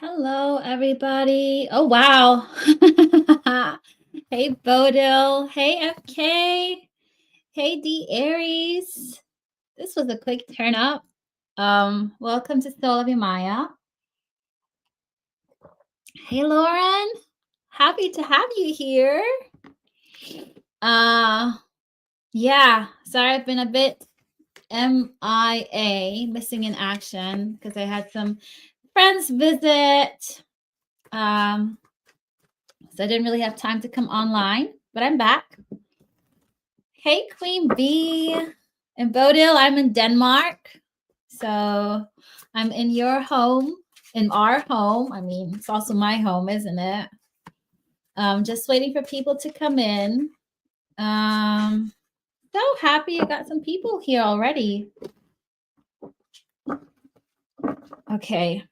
Hello, everybody. Oh, wow. Hey, Bodil. Hey, FK. Hey, D Aries. This was a quick turn up. Welcome to Soul of Maya. Hey, Lauren. Happy to have you here. Yeah, sorry I've been a bit MIA, missing in action, because I had some friends visit. So I didn't really have time to come online, but I'm back. Hey, Queen Bee. In Bodil, I'm in Denmark. So I'm in your home, in our home. I mean, it's also my home, isn't it? Just waiting for people to come in. So happy I got some people here already. Okay.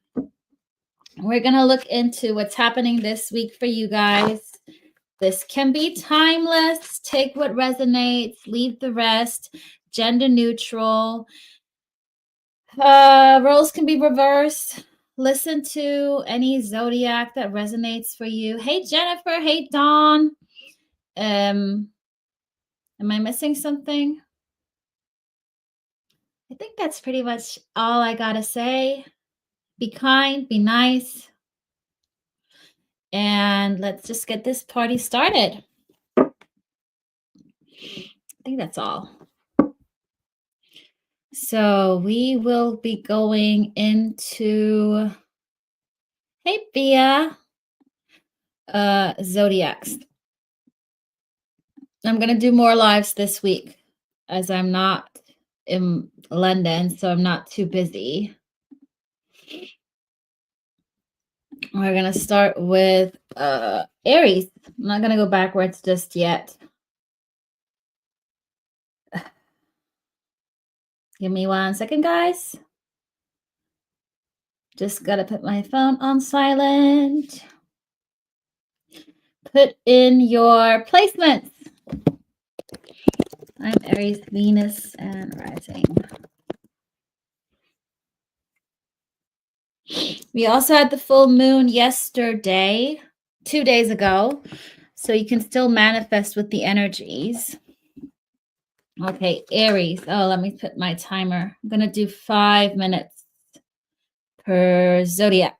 We're going to look into what's happening this week for you guys. This can be timeless. Take what resonates, leave the rest. Gender neutral. Roles can be reversed. Listen to any zodiac that resonates for you. Hey, Jennifer. Hey, Dawn. Am I missing something? I think that's pretty much all I gotta say. Be kind, be nice. And let's just get this party started. I think that's all. So we will be going into, hey, Bia, zodiacs. I'm going to do more lives this week as I'm not in London, so I'm not too busy. We're going to start with Aries. I'm not going to go backwards just yet. Give me 1 second, guys. Just got to put my phone on silent. Put in your placements. I'm Aries, Venus, and rising. We also had the full moon yesterday, 2 days ago. So you can still manifest with the energies. Okay, Aries. Oh, let me put my timer. I'm going to do 5 minutes per zodiac.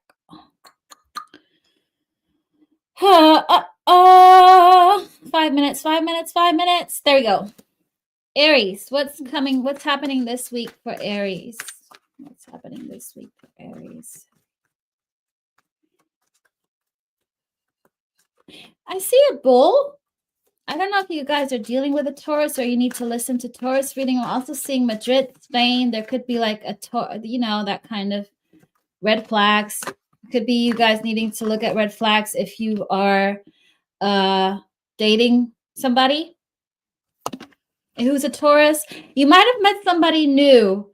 5 minutes, 5 minutes, 5 minutes. There we go. Aries, what's happening this week for Aries? What's happening this week for Aries? I see a bull. I don't know if you guys are dealing with a Taurus or you need to listen to Taurus reading. I'm also seeing Madrid, Spain. There could be like a, that kind of red flags. Could be you guys needing to look at red flags if you are dating somebody who's a Taurus. You might have met somebody new.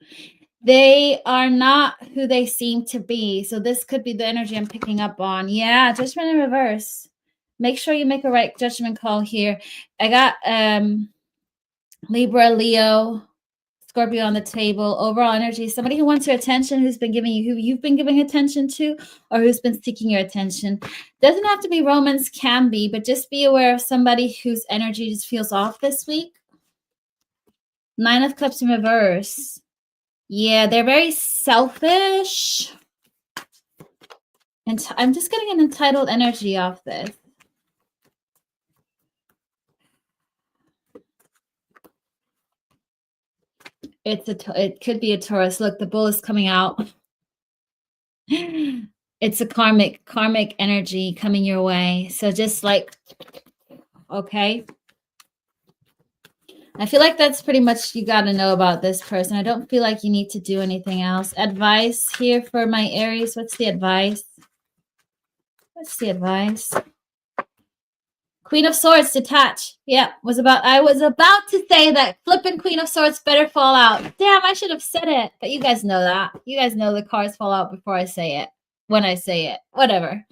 They are not who they seem to be. So this could be the energy I'm picking up on. Yeah, judgment in reverse. Make sure you make a right judgment call here. I got Libra, Leo, Scorpio on the table. Overall energy, somebody who wants your attention, who you've been giving attention to, or who's been seeking your attention. Doesn't have to be romance, can be, but just be aware of somebody whose energy just feels off this week. 9 of Cups in reverse. Yeah, they're very selfish. And I'm just getting an entitled energy off this. It could be a Taurus. Look, the bull is coming out. It's a karmic energy coming your way. So just like, okay. I feel like that's pretty much you got to know about this person. I don't feel like you need to do anything else. Advice here for my Aries. What's the advice? What's the advice? Queen of Swords, detach. Yeah, I was about to say that flipping Queen of Swords better fall out. Damn, I should have said it. But you guys know that. You guys know the cards fall out before I say it. When I say it. Whatever.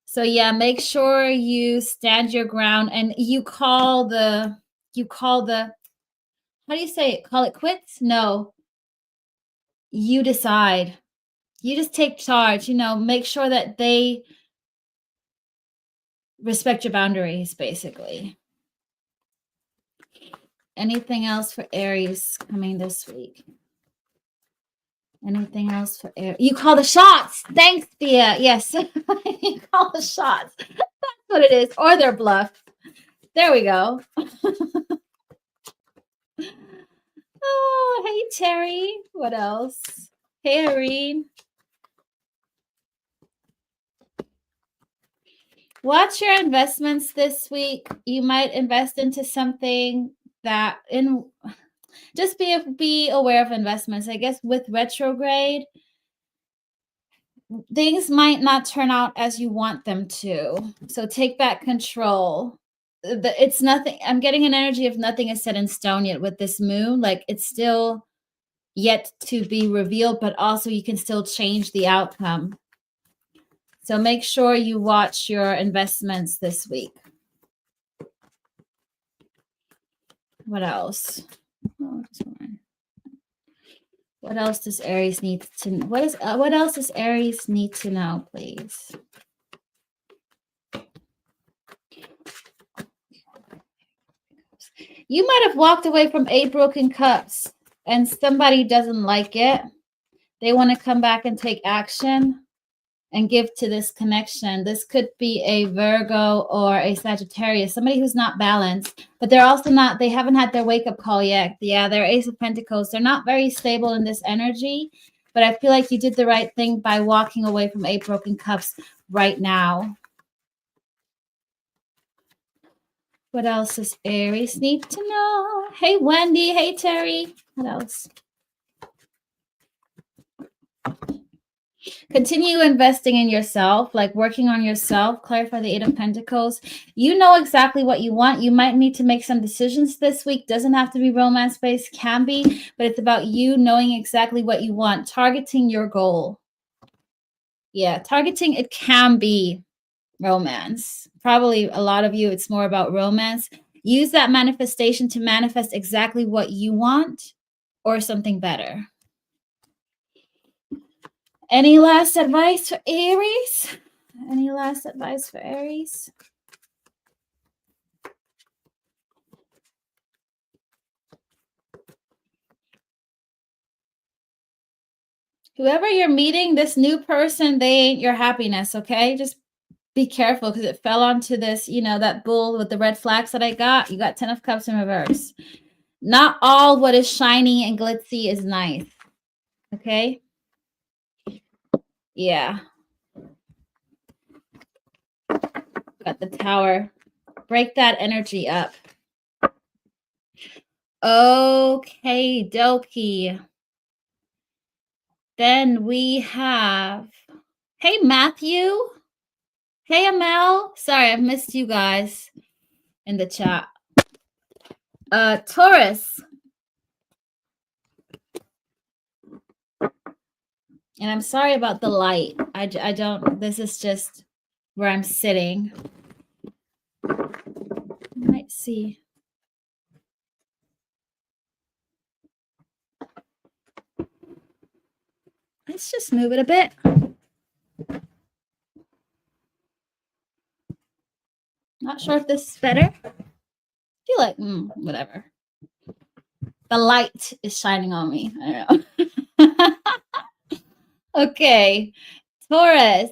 So yeah, make sure you stand your ground and you call the how do you say it? Call it quits? No. You decide. You just take charge, make sure that they respect your boundaries, basically. Anything else for Aries coming this week? Anything else for Aries? You call the shots. Thanks, Thea. Yes. You call the shots. That's what it is. Or they're bluff. There we go. Oh, hey, Terry. What else? Hey, Irene. Watch your investments this week. You might invest into something that just be aware of investments. I guess with retrograde, things might not turn out as you want them to. So take back control. It's nothing. I'm getting an energy of nothing is set in stone yet with this moon. Like it's still yet to be revealed, but also you can still change the outcome. So make sure you watch your investments this week. What else? What else does Aries need to know? What else does Aries need to know, please? You might have walked away from 8 broken cups and somebody doesn't like it. They want to come back and take action and give to this connection. This could be a Virgo or a Sagittarius, somebody who's not balanced, but they're also not, they haven't had their wake-up call yet. Yeah, they're Ace of Pentacles. They're not very stable in this energy, but I feel like you did the right thing by walking away from 8 broken cups right now. What else does Aries need to know? Hey, Wendy. Hey, Terry. What else? Continue investing in yourself, like working on yourself. Clarify the 8 of Pentacles. You know exactly what you want. You might need to make some decisions this week. Doesn't have to be romance-based, can be, but it's about you knowing exactly what you want, targeting your goal. Yeah, targeting, it can be romance. Probably a lot of you, it's more about romance. Use that manifestation to manifest exactly what you want or something better. Any last advice for Aries? Any last advice for Aries? Whoever you're meeting, this new person, they ain't your happiness, okay? Just be careful because it fell onto this, that bull with the red flags that I got. You got 10 of Cups in reverse. Not all what is shiny and glitzy is nice, okay? Yeah. Got the Tower. Break that energy up. Okay, dokie. Then we have, hey, Matthew. Hey, Amel. Sorry, I've missed you guys in the chat. Taurus. And I'm sorry about the light. I don't, this is just where I'm sitting. You might see. Let's just move it a bit. Not sure if this is better. I feel like, whatever. The light is shining on me. I don't know. Okay. Taurus,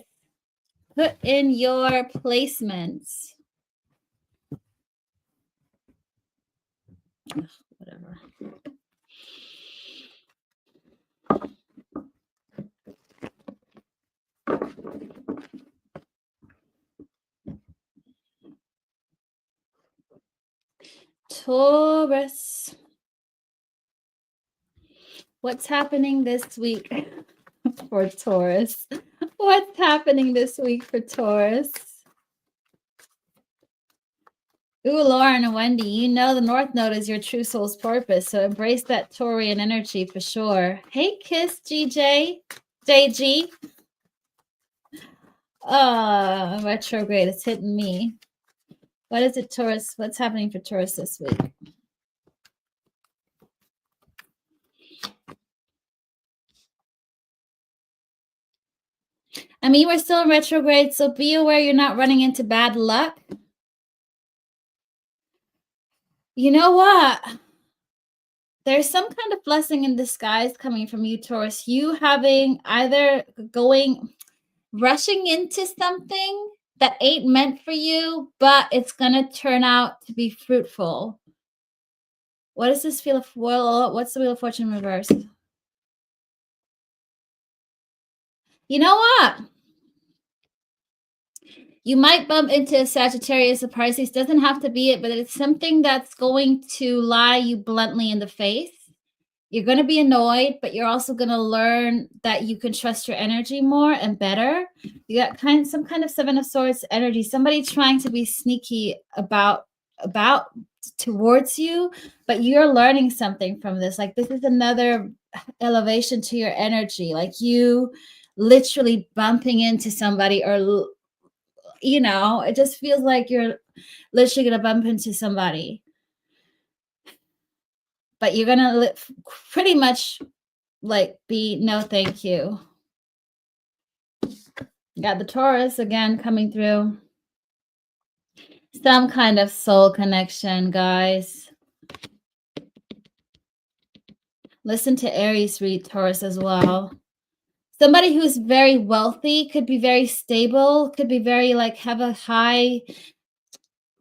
put in your placements. Ugh, whatever. Taurus. What's happening this week for Taurus? What's happening this week for Taurus? Ooh, Lauren and Wendy, you know the North Node is your true soul's purpose, so embrace that Taurian energy for sure. Hey, Kiss, GJ, JG. Retrograde, it's hitting me. What is it, Taurus? What's happening for Taurus this week? I mean, we're still in retrograde, so be aware you're not running into bad luck. You know what? There's some kind of blessing in disguise coming from you, Taurus. You having either rushing into something that ain't meant for you, but it's going to turn out to be fruitful. What does this feel of, well, what's the Wheel of Fortune reverse? You know what? You might bump into a Sagittarius or Pisces. Doesn't have to be it, but it's something that's going to lie you bluntly in the face. You're going to be annoyed, but you're also going to learn that you can trust your energy more and better. You got some kind of Seven of Swords energy. Somebody trying to be sneaky about towards you, but you're learning something from this. Like, this is another elevation to your energy. Like, you literally bumping into somebody, or you know, it just feels like you're literally going to bump into somebody, but you're going to pretty much like be no thank you. Got the Taurus again coming through. Some kind of soul connection, guys. Listen to Aries read Taurus as well. Somebody who's very wealthy, could be very stable, could be very like have a high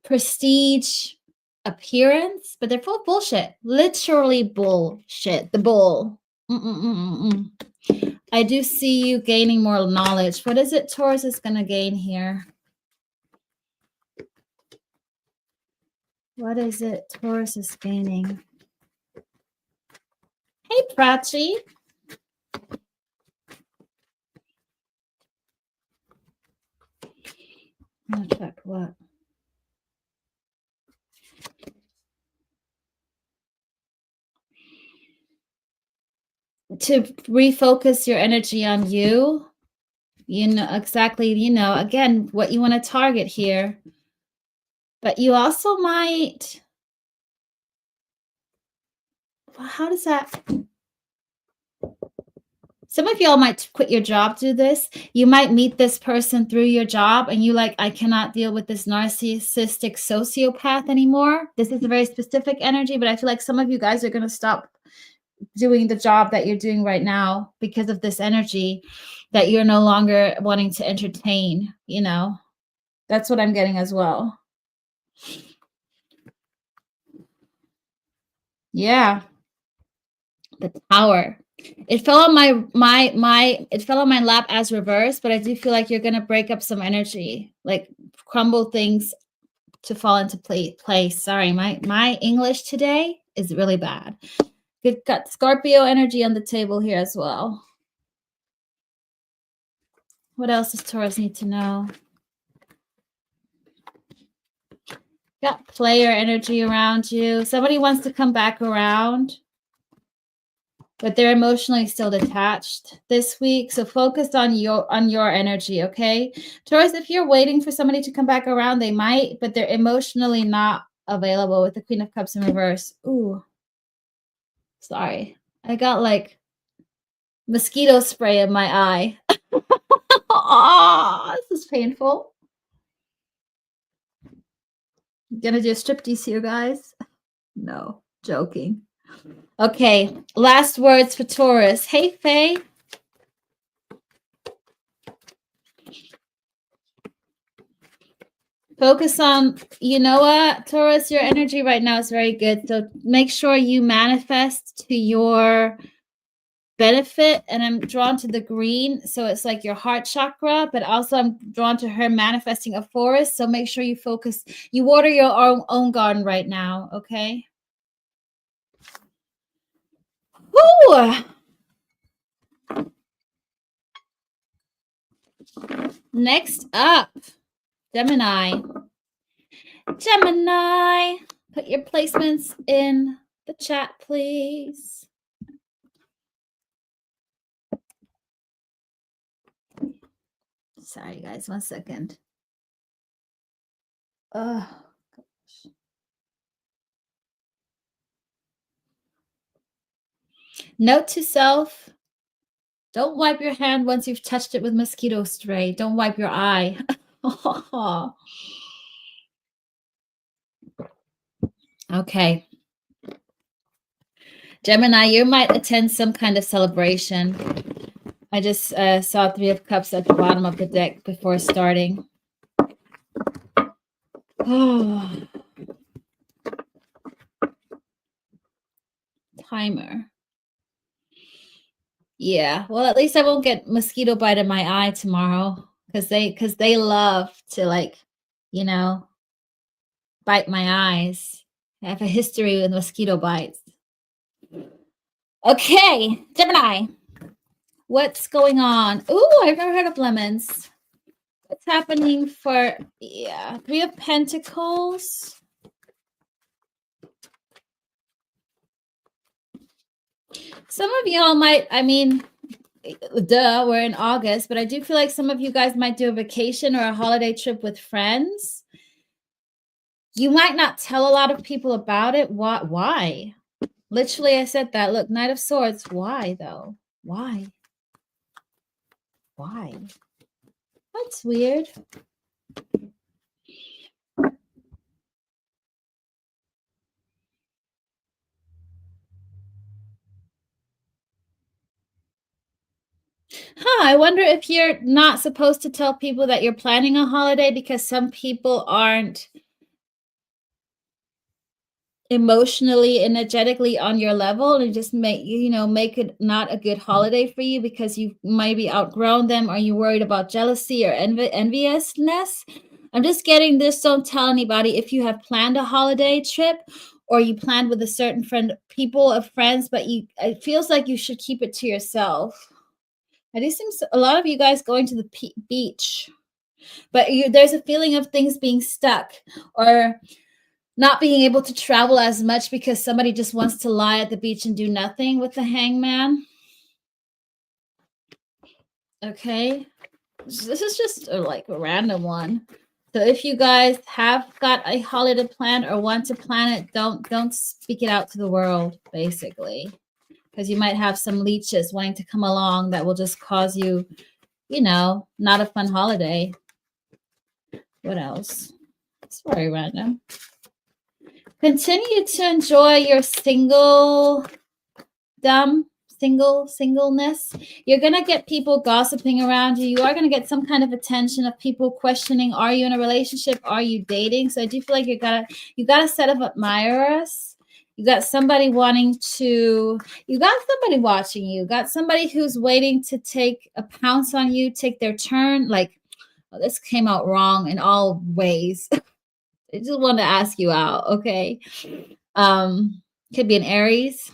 prestige appearance, but they're full of bullshit. Literally bullshit. The bull. I do see you gaining more knowledge. What is it Taurus is going to gain here? What is it Taurus is gaining? Hey, Prachi. I'm gonna check what. To refocus your energy on you. You know exactly, you know, again, what you want to target here. But you also might, how does that, some of y'all might quit your job to do this. You might meet this person through your job and you like, I cannot deal with this narcissistic sociopath anymore. This is a very specific energy, but I feel like some of you guys are going to stop doing the job that you're doing right now because of this energy that you're no longer wanting to entertain, you know. That's what I'm getting as well. Yeah. The Tower. It fell on it fell on my lap as reverse, but I do feel like you're gonna break up some energy, like crumble things to fall into place. Sorry, my English today is really bad. Good, got Scorpio energy on the table here as well. What else does Taurus need to know? Got player energy around you. Somebody wants to come back around, but they're emotionally still detached this week. So focus on your energy, okay? Taurus, if you're waiting for somebody to come back around, they might, but they're emotionally not available with the Queen of Cups in reverse. Ooh, sorry. I got like mosquito spray in my eye. Oh, this is painful. Gonna do a striptease here, guys? No, joking. Okay, last words for Taurus. Hey, Faye. Focus on, you know what, Taurus, your energy right now is very good. So make sure you manifest to your benefit. And I'm drawn to the green. So it's like your heart chakra, but also I'm drawn to her manifesting a forest. So make sure you focus, you water your own garden right now, okay? Woo! Next up, Gemini. Gemini, put your placements in the chat, please. Sorry, guys, 1 second. Oh, gosh. Note to self, Don't wipe your hand once you've touched it with mosquito spray. Don't wipe your eye. Okay. Gemini, you might attend some kind of celebration. I just saw 3 of Cups at the bottom of the deck before starting. Timer. Yeah, well, at least I won't get mosquito bite in my eye tomorrow because they love to, like, you know, bite my eyes. I have a history with mosquito bites. Okay, Gemini, what's going on? Ooh, I've never heard of lemons. What's happening for, 3 of Pentacles? Some of y'all might, I mean, duh, we're in August, but I do feel like some of you guys might do a vacation or a holiday trip with friends. You might not tell a lot of people about it. Why? Literally, I said that. Look, Knight of Swords. Why, though? Why? Why? That's weird. I wonder if you're not supposed to tell people that you're planning a holiday because some people aren't emotionally, energetically on your level, and just make it not a good holiday for you because you maybe outgrown them, or you worried about jealousy or enviousness. I'm just getting this. Don't tell anybody if you have planned a holiday trip or you planned with a certain people of friends, but it feels like you should keep it to yourself. I do think a lot of you guys going to the beach, but there's a feeling of things being stuck or not being able to travel as much because somebody just wants to lie at the beach and do nothing with the Hangman. Okay. This is just like a random one. So if you guys have got a holiday plan or want to plan it, don't speak it out to the world, basically. Because you might have some leeches wanting to come along that will just cause you, not a fun holiday. What else? It's very random. Continue to enjoy your singleness. You're going to get people gossiping around you. You are going to get some kind of attention of people questioning, are you in a relationship? Are you dating? So I do feel like you got a set of admirers. You got somebody watching you. You got somebody who's waiting to take a pounce on you, take their turn. Like, this came out wrong in all ways. I just want to ask you out, okay? Could be an Aries.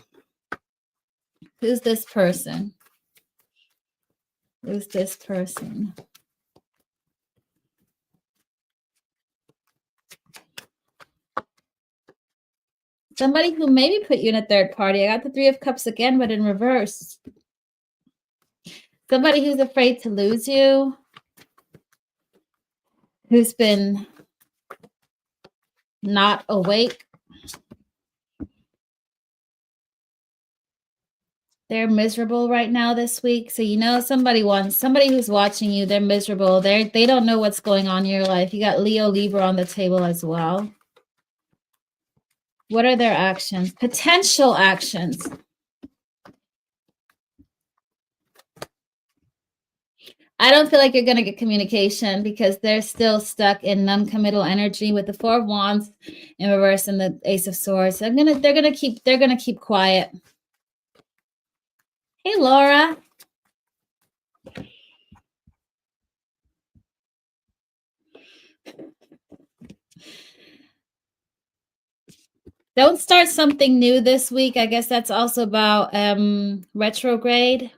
Who's this person? Who's this person? Somebody who maybe put you in a third party. I got the 3 of Cups again, but in reverse. Somebody who's afraid to lose you. Who's been not awake. They're miserable right now this week. So somebody who's watching you, they're miserable. They don't know what's going on in your life. You got Leo, Libra on the table as well. What are their actions? Potential actions. I don't feel like you're going to get communication because they're still stuck in non-committal energy with the 4 of Wands in reverse and the Ace of Swords. They're going to keep quiet. Hey, Laura. Don't start something new this week. I guess that's also about retrograde.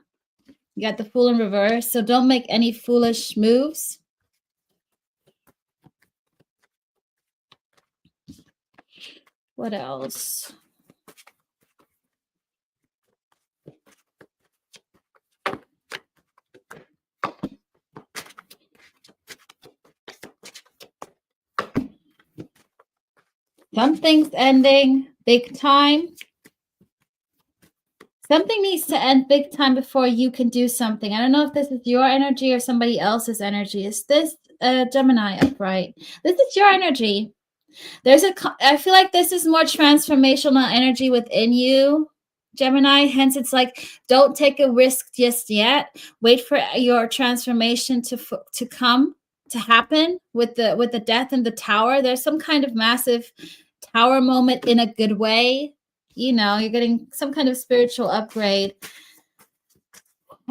You got the Fool in reverse. So don't make any foolish moves. What else? Something's ending big time. Something needs to end big time before you can do something. I don't know if this is your energy or somebody else's energy. Is this Gemini upright? This is your energy. I feel like this is more transformational energy within you, Gemini. Hence, it's like, don't take a risk just yet. Wait for your transformation to come, to happen with the death in the tower. There's some kind of massive tower moment in a good way. You know, you're getting some kind of spiritual upgrade.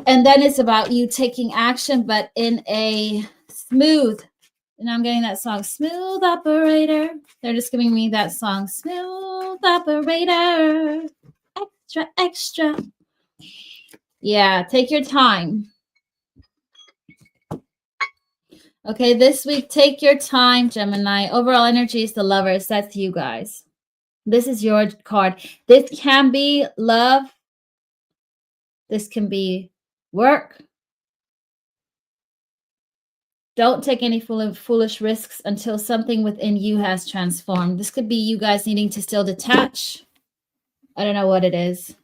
And then it's about you taking action, but in a smooth. And I'm getting that song, Smooth Operator. They're just giving me that song, Smooth Operator. Extra, extra. Yeah, take your time. Okay, this week, take your time, Gemini. Overall energy is the Lovers. That's you guys. This is your card. This can be love. This can be work. Don't take any foolish risks until something within you has transformed. This could be you guys needing to still detach. I don't know what it is.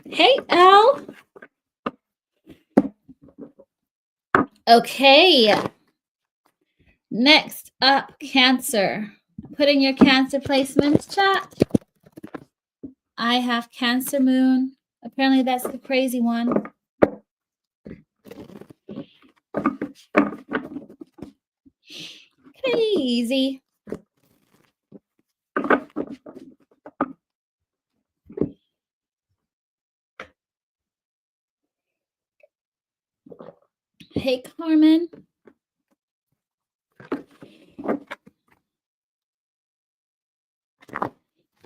Hey, Al. Okay. Next up, Cancer. Put in your Cancer placements, chat. I have Cancer Moon. Apparently that's the crazy one. Crazy. Hey, Carmen.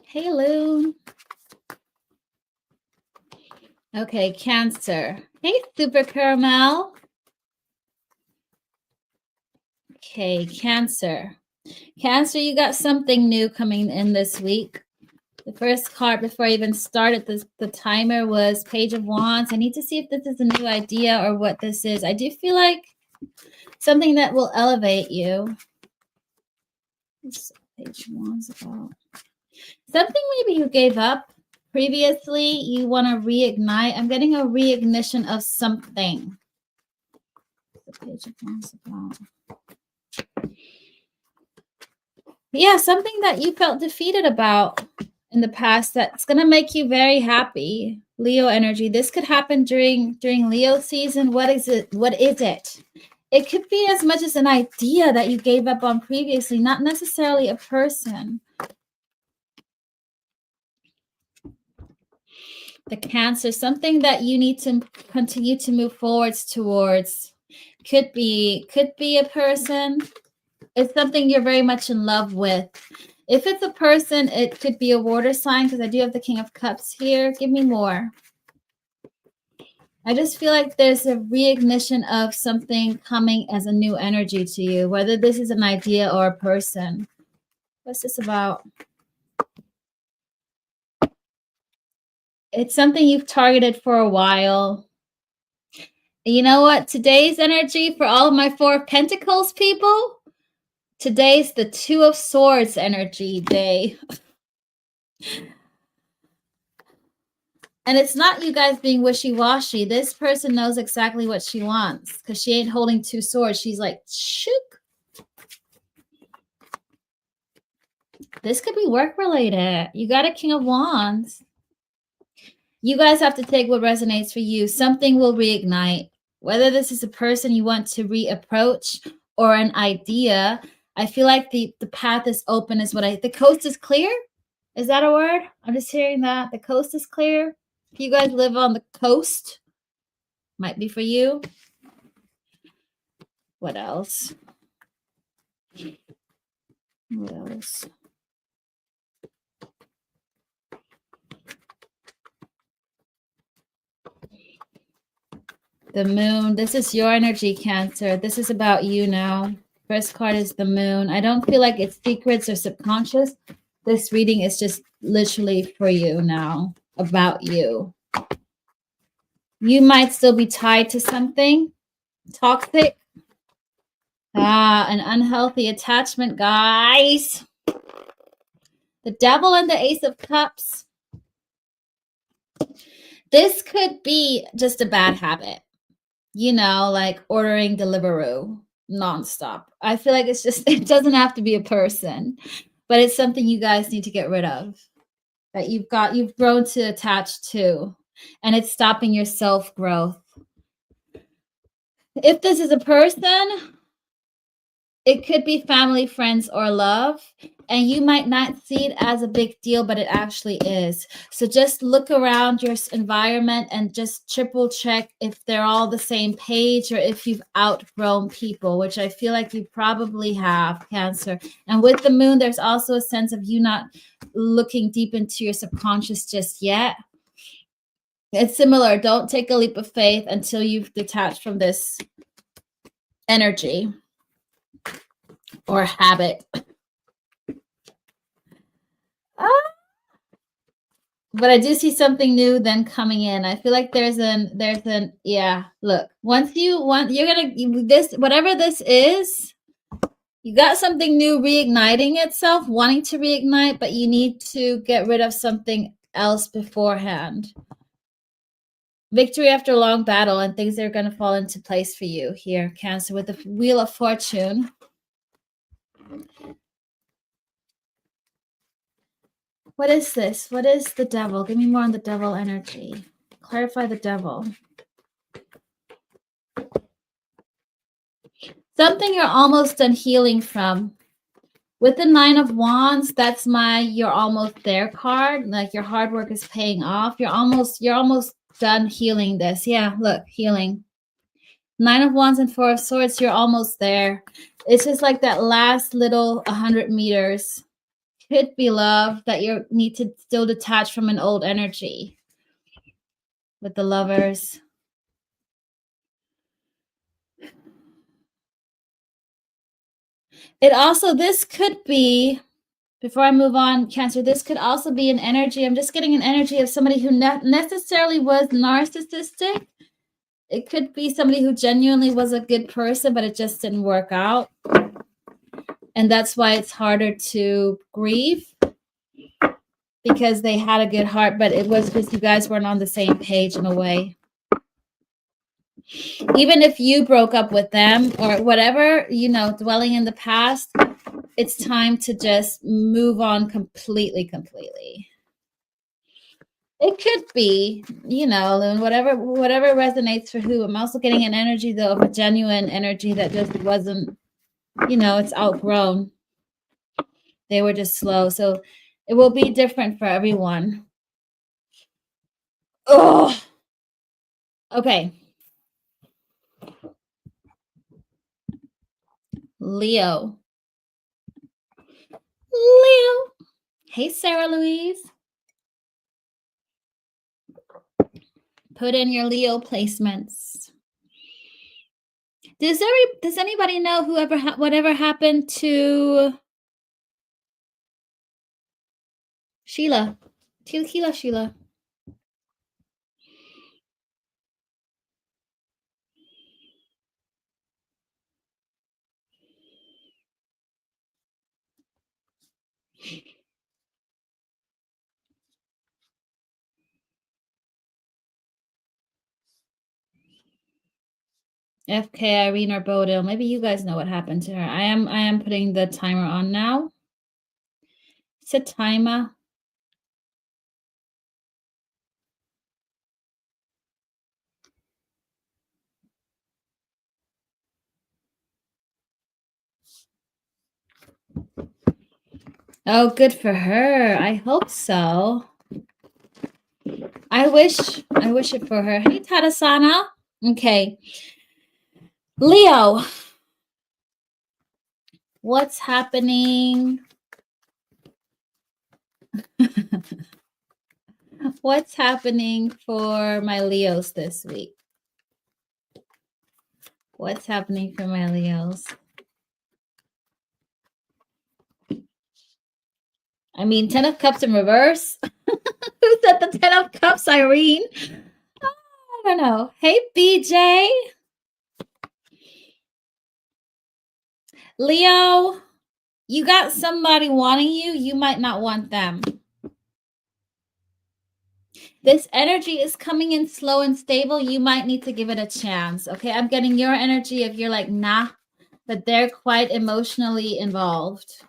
Hey, Lou. Okay, Cancer. Hey, Super Caramel. Okay, Cancer. Cancer, you got something new coming in this week. The first card before I even started the timer was Page of Wands. I need to see if this is a new idea or what this is. I do feel like something that will elevate you. What's Page of Wands about? Something maybe you gave up previously. You want to reignite. I'm getting a reignition of something. What's the Page of Wands about? Yeah, something that you felt defeated about in the past that's going to make you very happy. Leo energy. This could happen during Leo season. What is it? What is it? It could be as much as an idea that you gave up on previously, not necessarily a person. The Cancer, something that you need to continue to move forwards towards. Could be a person. It's something you're very much in love with. If it's a person, it could be a water sign, because I do have the King of Cups here. Give me more. I just feel like there's a reignition of something coming as a new energy to you, whether this is an idea or a person. What's this about? It's something you've targeted for a while. You know what? Today's energy for all of my Four of Pentacles people, today's the Two of Swords energy day. And it's not you guys being wishy-washy. This person knows exactly what she wants, because she ain't holding two swords. She's like, shook. This could be work-related. You got a King of Wands. You guys have to take what resonates for you. Something will reignite. Whether this is a person you want to reapproach or an idea, I feel like the path is open is what the coast is clear? Is that a word? I'm just hearing that. The coast is clear. If you guys live on the coast, might be for you. What else? What else? The Moon. This is your energy, Cancer. This is about you now. First card is the Moon. I don't feel like it's secrets or subconscious. This reading is just literally for you now, about you. You might still be tied to something toxic. An unhealthy attachment, guys. The Devil and the Ace of Cups. This could be just a bad habit. You know, like ordering Deliveroo nonstop. I feel like it's just, it doesn't have to be a person, but it's something you guys need to get rid of. That you've grown to attach to, and it's stopping your self-growth. If this is a person, it could be family, friends, or love, and you might not see it as a big deal, but it actually is. So just look around your environment and just triple check if they're all the same page or if you've outgrown people, which I feel like you probably have, Cancer. And with the moon, there's also a sense of you not looking deep into your subconscious just yet. It's similar. Don't take a leap of faith until you've detached from this energy or habit. But I do see something new then coming in. I feel like there's an yeah, look, once you're gonna this, whatever this is, you got something new reigniting itself, wanting to reignite, but you need to get rid of something else beforehand. Victory after a long battle, and things are going to fall into place for you here, Cancer, with the Wheel of Fortune. What is this? What is the Devil? Give me more on the Devil energy. Clarify the Devil. Something you're almost done healing from. With the Nine of Wands, that's my you're almost there card. Like your hard work is paying off. You're almost done healing this. Yeah, look, healing. Nine of Wands and Four of Swords, you're almost there. It's just like that last little 100 meters. Could be love that you need to still detach from an old energy. With the Lovers. It also, this could be, before I move on, Cancer, this could also be an energy. I'm just getting an energy of somebody who not necessarily was narcissistic. It could be somebody who genuinely was a good person, but it just didn't work out. And that's why it's harder to grieve, because they had a good heart, but it was just you guys weren't on the same page in a way. Even if you broke up with them or whatever, you know, dwelling in the past, it's time to just move on completely. It could be, you know, and whatever resonates for who. I'm also getting an energy, though, of a genuine energy that just wasn't, you know, it's outgrown. They were just slow. So it will be different for everyone. Oh, okay. Leo. Hey, Sarah Louise. Put in your Leo placements. Does anybody know whatever happened to Sheila? Sheila. FK, Irene, or Bodil. Maybe you guys know what happened to her. I am putting the timer on now. It's a timer. Oh, good for her. I hope so. I wish it for her. Hey, Tadasana. Okay. Leo. What's happening? What's happening for my Leos this week? What's happening for my Leos? I mean, 10 of Cups in reverse. Who said the 10 of Cups, Irene? Oh, I don't know. Hey, BJ. Leo, You got somebody wanting you, you might not want them. This energy is coming in slow and stable. You might need to give it a chance. Okay, I'm getting your energy if you're like, nah, but they're quite emotionally involved.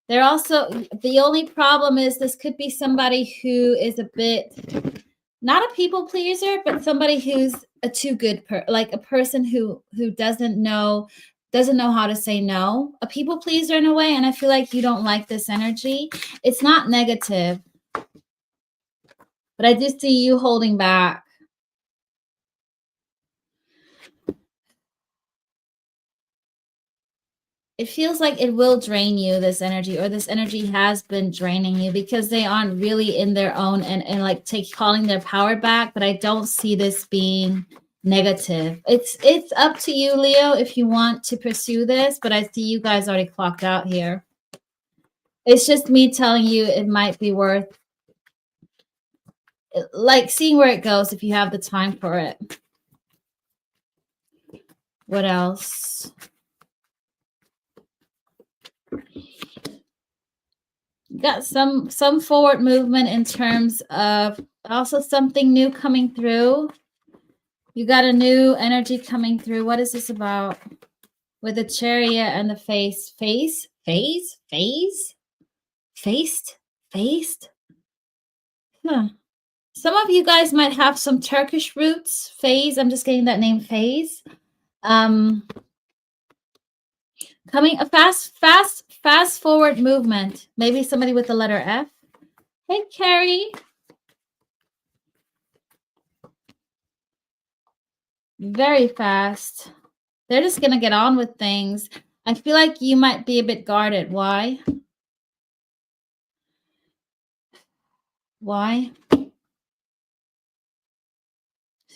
They're also, the only problem is this could be somebody who is a bit, not a people pleaser, but somebody who's a too good, like a person who doesn't know how to say no, a people pleaser in a way. And I feel like you don't like this energy. It's not negative, but I do see you holding back. It feels like it will drain you, this energy, or this energy has been draining you because they aren't really in their own and like calling their power back. But I don't see this being negative. It's up to you, Leo, if you want to pursue this, but I see you guys already clocked out here. It's just me telling you it might be worth like seeing where it goes if you have the time for it. What else? Got some forward movement in terms of also something new coming through. You got a new energy coming through. What is this about? With the Chariot and the faced. Huh. Some of you guys might have some Turkish roots. Phase. I'm just getting that name, Phase. Coming a fast forward movement. Maybe somebody with the letter F. Hey, Carrie. Very fast. They're just going to get on with things. I feel like you might be a bit guarded. Why? Why? It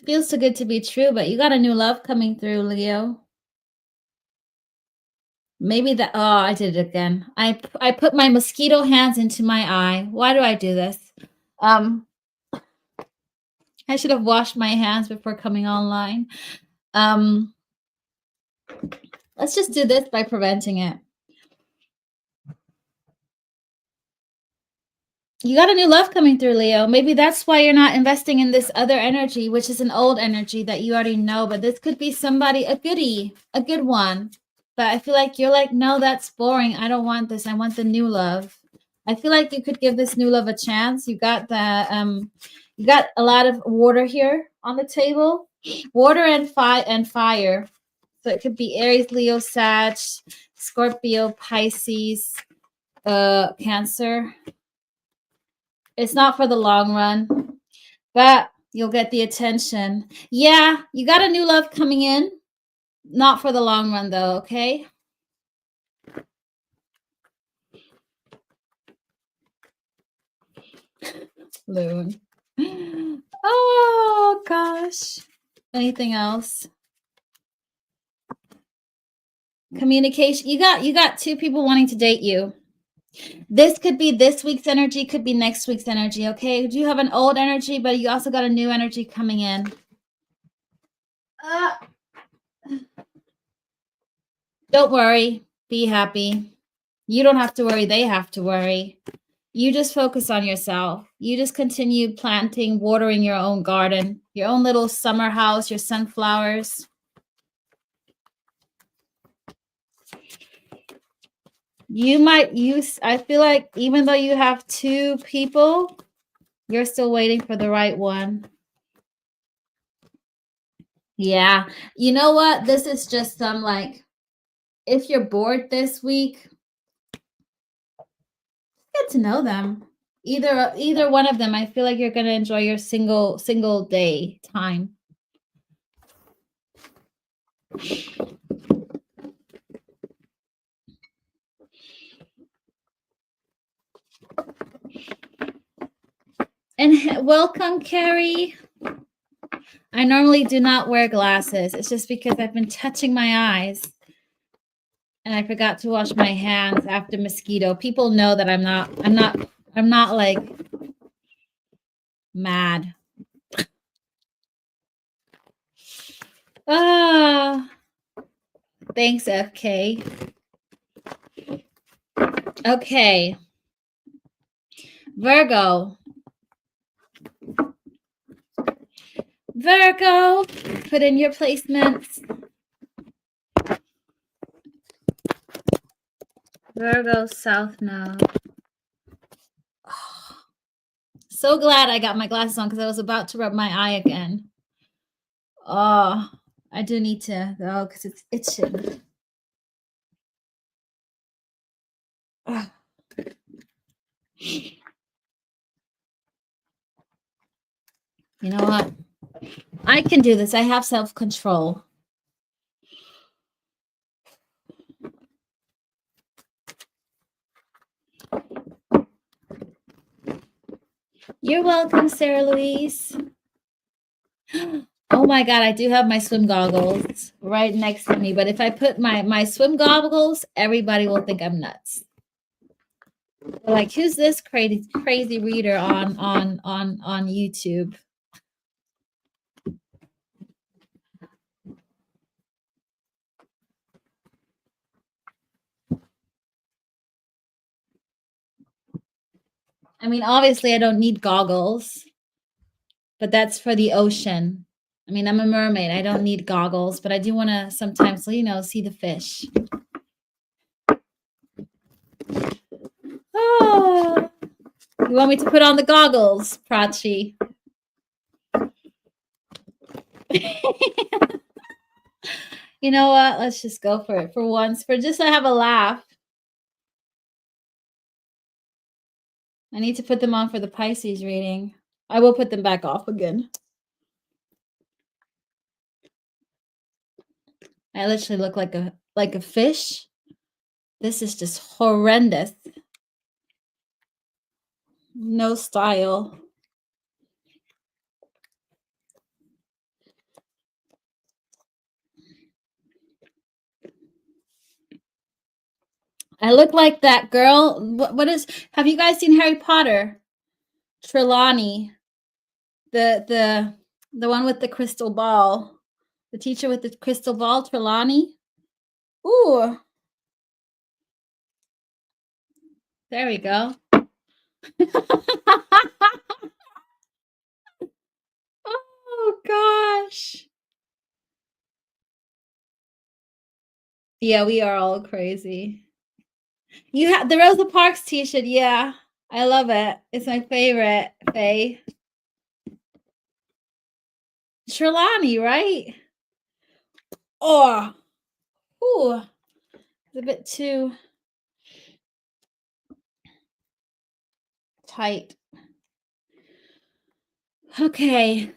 feels too good to be true, but you got a new love coming through, Leo. Maybe that, oh, I did it again. I put my mosquito hands into my eye. Why do I do this? I should have washed my hands before coming online. Let's just do this by preventing it. You got a new love coming through, Leo. Maybe that's why you're not investing in this other energy, which is an old energy that you already know. But this could be somebody, a goodie, a good one. But I feel like you're like, no, that's boring. I don't want this. I want the new love. I feel like you could give this new love a chance. You got the you got a lot of water here on the table. Water and fire. So it could be Aries, Leo, Sag, Scorpio, Pisces, Cancer. It's not for the long run, but you'll get the attention. Yeah, you got a new love coming in. Not for the long run, though, okay? Loon. Oh, gosh. Anything else? Communication. You got two people wanting to date you. This could be this week's energy, could be next week's energy, okay? You have an old energy, but you also got a new energy coming in. Don't worry. Be happy. You don't have to worry. They have to worry. You just focus on yourself. You just continue planting, watering your own garden, your own little summer house, your sunflowers. You might use, I feel like even though you have two people, you're still waiting for the right one. Yeah. You know what? This is just some like, if you're bored this week, get to know them. Either one of them. I feel like you're going to enjoy your single day time. And welcome, Carrie. I normally do not wear glasses. It's just because I've been touching my eyes and I forgot to wash my hands after mosquito. People know that I'm not like mad. Ah, thanks, FK. Okay. Virgo. Virgo, put in your placements. Virgo South Node. Oh, so glad I got my glasses on because I was about to rub my eye again. Oh, I do need to though because it's itching. Oh. You know what? I can do this. I have self-control. You're welcome, Sarah Louise. Oh my God, I do have my swim goggles right next to me. But if I put my swim goggles, everybody will think I'm nuts. Like, who's this crazy reader on YouTube? I mean, obviously I don't need goggles, but that's for the ocean. I mean, I'm a mermaid. I don't need goggles, but I do want to sometimes, you know, see the fish. Oh, you want me to put on the goggles, Prachi? You know what? Let's just go for it for once, for just to have a laugh. I need to put them on for the Pisces reading. I will put them back off again. I literally look like a fish. This is just horrendous. No style. I look like that girl. What is? Have you guys seen Harry Potter? Trelawney, the one with the crystal ball, the teacher with the crystal ball, Trelawney. Ooh, there we go. Oh gosh. Yeah, we are all crazy. You have the Rosa Parks t-shirt. Yeah, I love it. It's my favorite, Faye. Trelawney, right? Oh, ooh, it's a bit too tight. Okay.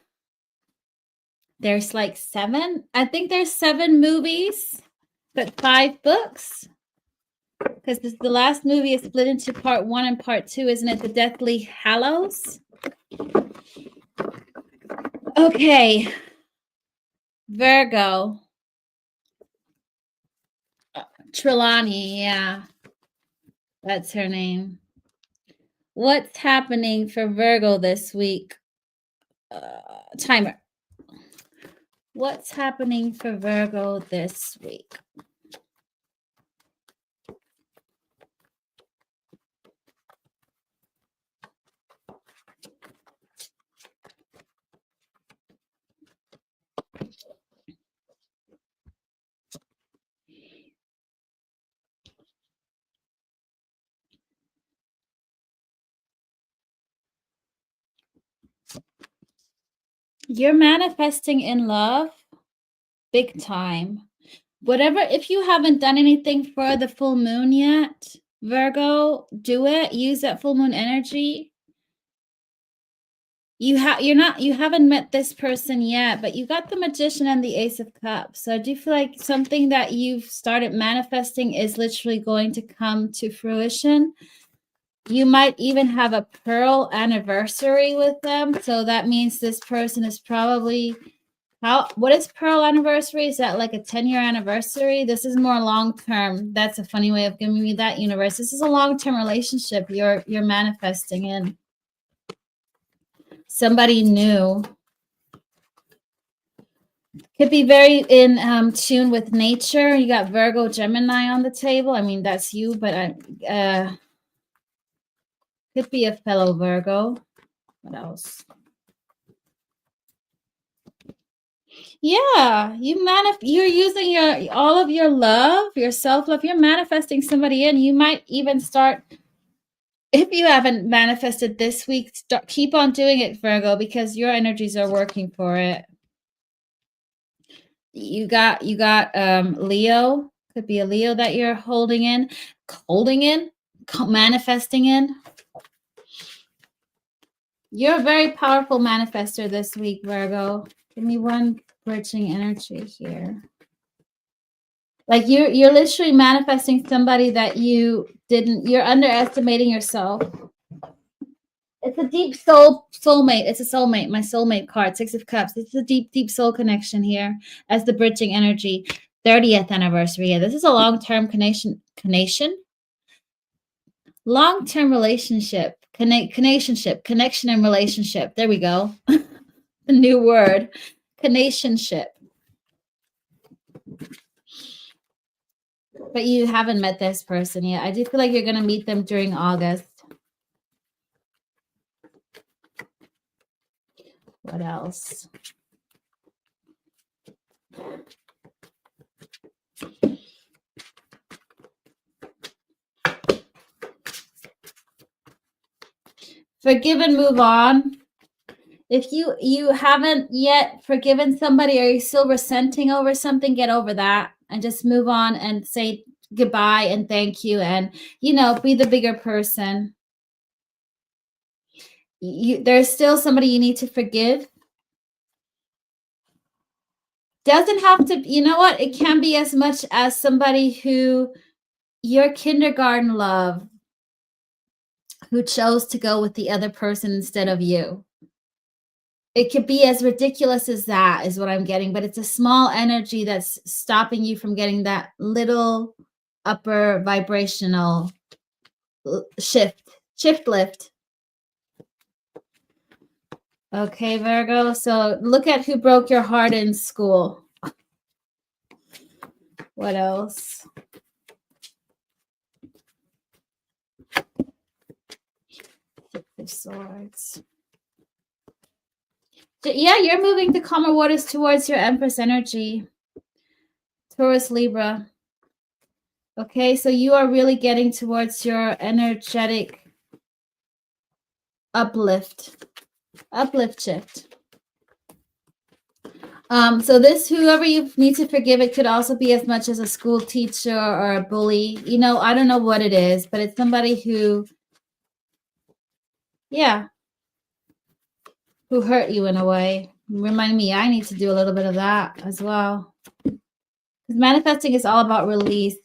There's like 7. I think there's 7 movies, but 5 books. Because the last movie is split into part 1 and part 2, isn't it? The Deathly Hallows. Okay. Virgo. Trelawney, yeah. That's her name. What's happening for Virgo this week? Timer. What's happening for Virgo this week? You're manifesting in love big time. Whatever, if you haven't done anything for the full moon yet, Virgo, do it. Use that full moon energy. You haven't met this person yet, but you got the Magician and the Ace of Cups. So I do feel like something that you've started manifesting is literally going to come to fruition. You might even have a pearl anniversary with them. So that means this person is probably, what is pearl anniversary? Is that like a 10-year anniversary? This is more long-term. That's a funny way of giving me that, universe. This is a long-term relationship you're manifesting in. Somebody new. Could be very in tune with nature. You got Virgo, Gemini on the table. I mean, that's you, but could be a fellow Virgo. What else? Yeah, you're using your all of your love, your self-love. You're manifesting somebody in. You might even start, if you haven't manifested this week, keep on doing it, Virgo, because your energies are working for it. You got Leo. Could be a Leo that you're holding in, manifesting in. You're a very powerful manifester this week, Virgo. Give me one bridging energy here. Like you're literally manifesting somebody that you're underestimating yourself. It's a deep soulmate. It's a soulmate. My soulmate card, 6 of Cups. It's a deep soul connection here as the bridging energy. 30th anniversary. Yeah, this is a long-term connection. Long-term relationship. Connection and relationship. There we go. A new word. Connection. But you haven't met this person yet. I do feel like you're going to meet them during August. What else? Forgive and move on. If you haven't yet forgiven somebody, or you're still resenting over something, get over that and just move on and say goodbye and thank you, and be the bigger person. There's still somebody you need to forgive. Doesn't have to, you know what? It can be as much as somebody who your kindergarten love, who chose to go with the other person instead of you. It could be as ridiculous as that, is what I'm getting, but it's a small energy that's stopping you from getting that little upper vibrational shift lift. Okay, Virgo. So look at who broke your heart in school. What else? Six of Swords. Yeah, you're moving to calmer waters towards your Empress energy. Taurus, Libra. Okay, so you are really getting towards your energetic uplift shift. So this, whoever you need to forgive, it could also be as much as a school teacher or a bully. I don't know what it is, but it's somebody who hurt you in a way. Remind me, I need to do a little bit of that as well. Because manifesting is all about release.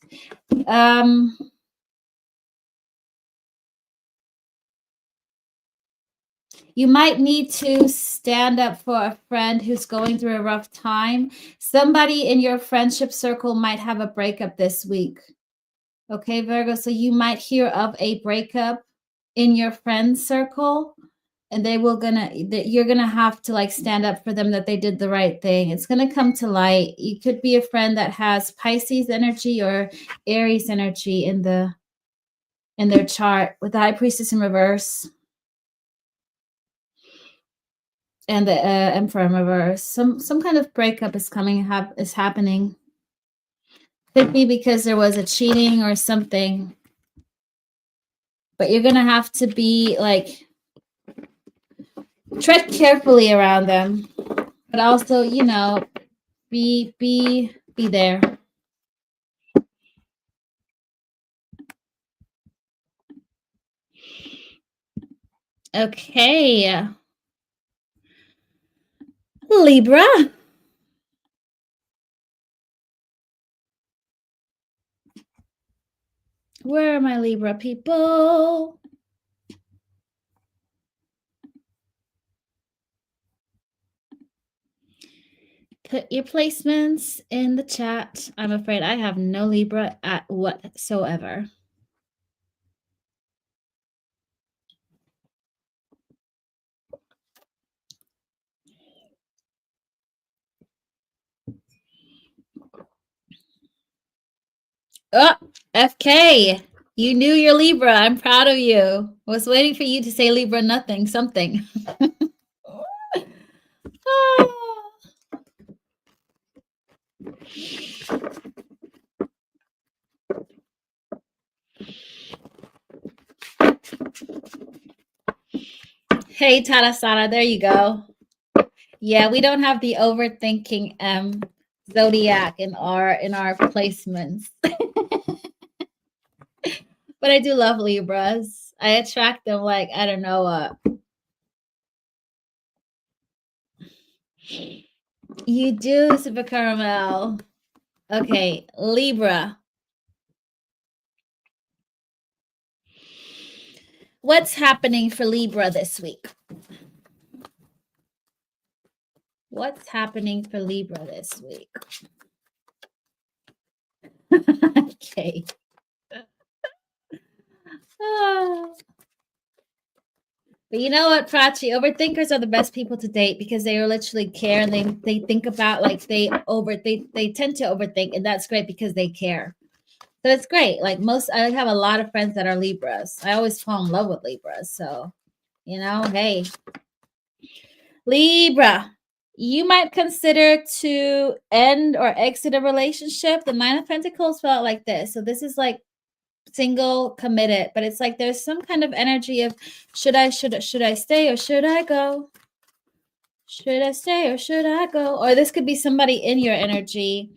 You might need to stand up for a friend who's going through a rough time. Somebody in your friendship circle might have a breakup this week. Okay, Virgo, so you might hear of a breakup in your friend circle, and you're gonna have to stand up for them, that they did the right thing. It's gonna come to light. You could be a friend that has Pisces energy or Aries energy in their chart, with the High Priestess in reverse and the Emperor in reverse. Some kind of breakup is happening. Could be because there was a cheating or something. But you're gonna have to be tread carefully around them, but also be there. Okay, Libra. Where are my Libra people? Put your placements in the chat. I'm afraid I have no Libra at whatsoever. Oh, FK. You knew your Libra. I'm proud of you. I was waiting for you to say Libra nothing, something. Oh. Hey, Tarasana, there you go. Yeah, we don't have the overthinking zodiac in our placements. But I do love Libras. I attract them like, I don't know what. You do, Super Caramel. Okay, Libra. What's happening for Libra this week? What's happening for Libra this week? Okay. Ah. But you know what, Prachi? Overthinkers are the best people to date because they literally care and they think about like they tend to overthink, and that's great because they care. So it's great. Like I have a lot of friends that are Libras. I always fall in love with Libras. So, you know, hey. Libra, you might consider to end or exit a relationship. The Nine of Pentacles felt like this. So this is like single, committed, but it's like there's some kind of energy of should I stay or should I go? Should I stay or should I go? Or this could be somebody in your energy.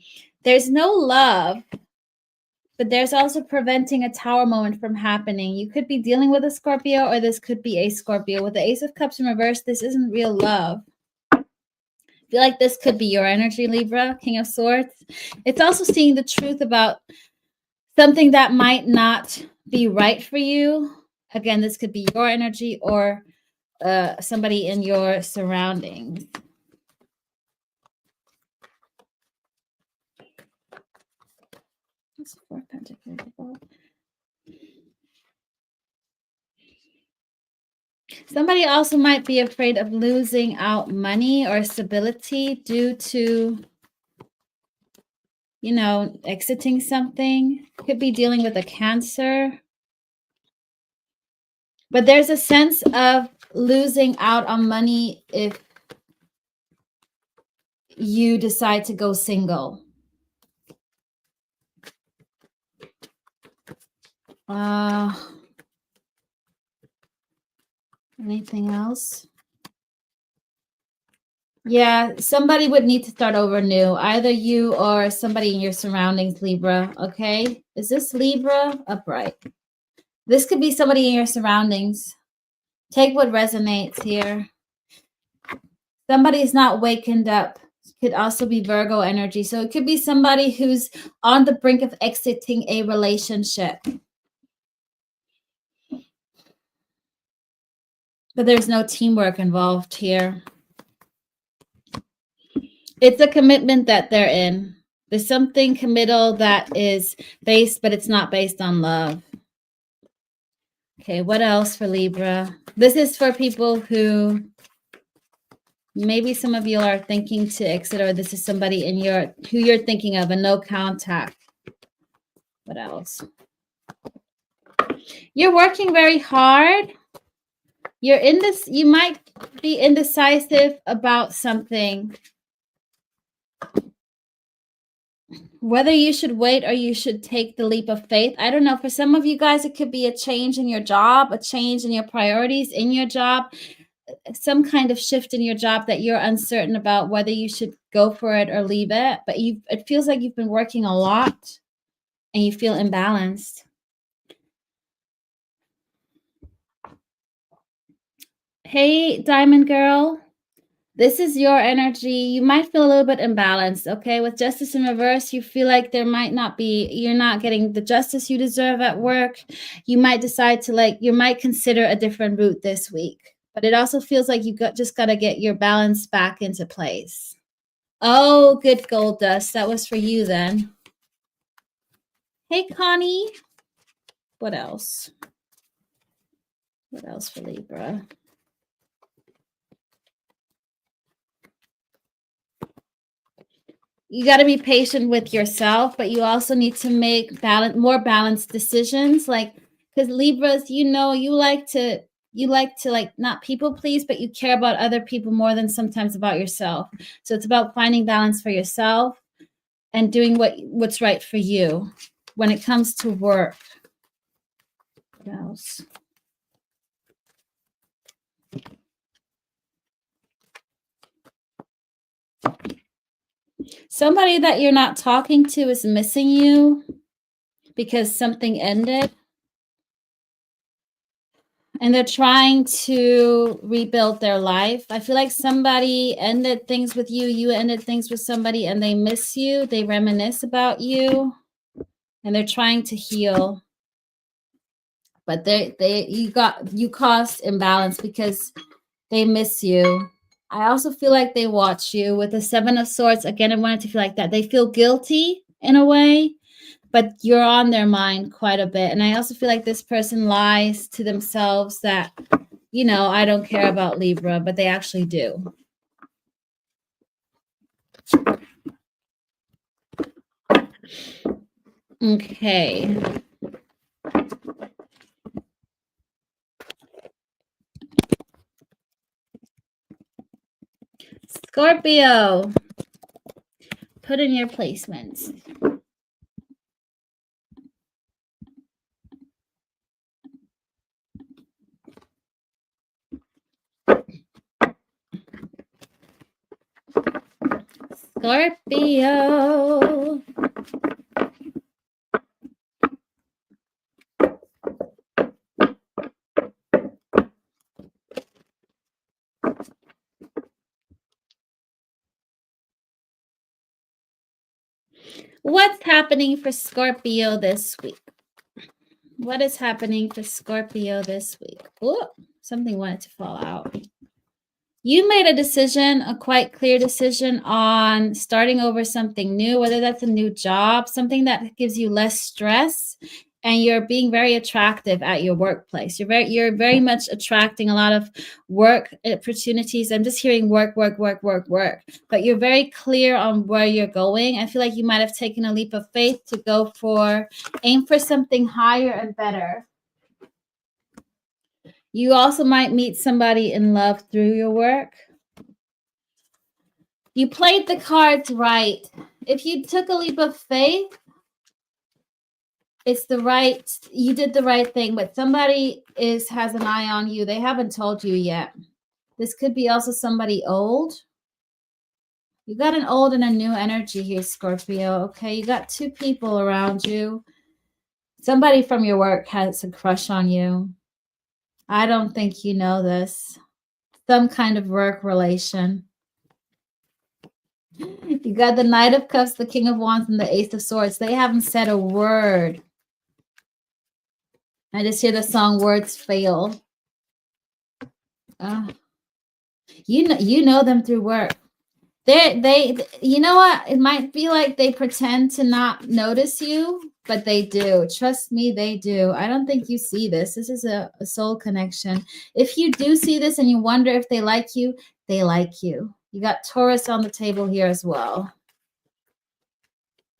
There's no love, but there's also preventing a tower moment from happening. You could be dealing with a Scorpio, or this could be a Scorpio. With the Ace of Cups in reverse, this isn't real love. I feel like this could be your energy, Libra, King of Swords. It's also seeing the truth about something that might not be right for you. Again, this could be your energy or somebody in your surroundings. Somebody also might be afraid of losing out money or stability due to, you know, exiting something. Could be dealing with a Cancer. But there's a sense of losing out on money if you decide to go single. Anything else? Yeah, somebody would need to start over new. Either you or somebody in your surroundings, Libra. Okay. Is this Libra? Upright. This could be somebody in your surroundings. Take what resonates here. Somebody's not wakened up. Could also be Virgo energy. So it could be somebody who's on the brink of exiting a relationship. But there's no teamwork involved here. It's a commitment that they're in. There's something committal that is based, but it's not based on love. Okay, what else for Libra? This is for people who maybe some of you are thinking to exit, or this is somebody in who you're thinking of, a no contact. What else? You're working very hard. You're in this, you might be indecisive about something. Whether you should wait or you should take the leap of faith. I don't know. For some of you guys, it could be a change in your job, a change in your priorities in your job, some kind of shift in your job that you're uncertain about whether you should go for it or leave it. But it feels like you've been working a lot and you feel imbalanced. Hey, Diamond Girl. This is your energy. You might feel a little bit imbalanced, okay? With Justice in reverse, you feel like you're not getting the justice you deserve at work. You might decide to you might consider a different route this week. But it also feels like just got to get your balance back into place. Oh, good gold dust. That was for you then. Hey, Connie. What else? What else for Libra? you got to be patient with yourself, but you also need to make more balanced decisions. Like, because Libras, you know, you like to like not people please, but you care about other people more than sometimes about yourself. So it's about finding balance for yourself and doing what's right for you when it comes to work. What else? Somebody that you're not talking to is missing you because something ended. And they're trying to rebuild their life. I feel like somebody ended things with you. You ended things with somebody and they miss you. They reminisce about you and they're trying to heal. But you caused imbalance because they miss you. I also feel like they watch you with the 7 of Swords. Again, I wanted to feel like that. They feel guilty in a way, but you're on their mind quite a bit. And I also feel like this person lies to themselves that, you know, I don't care about Libra, but they actually do. Okay. Scorpio, put in your placements. Scorpio. What's happening for Scorpio this week? What is happening for Scorpio this week? Oh, something wanted to fall out. You made a decision, a quite clear decision on starting over something new, whether that's a new job, something that gives you less stress, and you're being very attractive at your workplace. You're very much attracting a lot of work opportunities. I'm just hearing work, but you're very clear on where you're going. I feel like you might have taken a leap of faith to aim for something higher and better. You also might meet somebody in love through your work. You played the cards right. If you took a leap of faith, you did the right thing, but somebody has an eye on you. They haven't told you yet. This could be also somebody old. You got an old and a new energy here, Scorpio. Okay, you got 2 people around you. Somebody from your work has a crush on you. I don't think you know this. Some kind of work relation. You got the Knight of Cups, the King of Wands, and the Ace of Swords. They haven't said a word. I just hear the song "Words Fail." You know them through work. They you know what? It might be like they pretend to not notice you, but they do. Trust me, they do. I don't think you see this. This is a soul connection. If you do see this and you wonder if they like you, they like you. You got Taurus on the table here as well.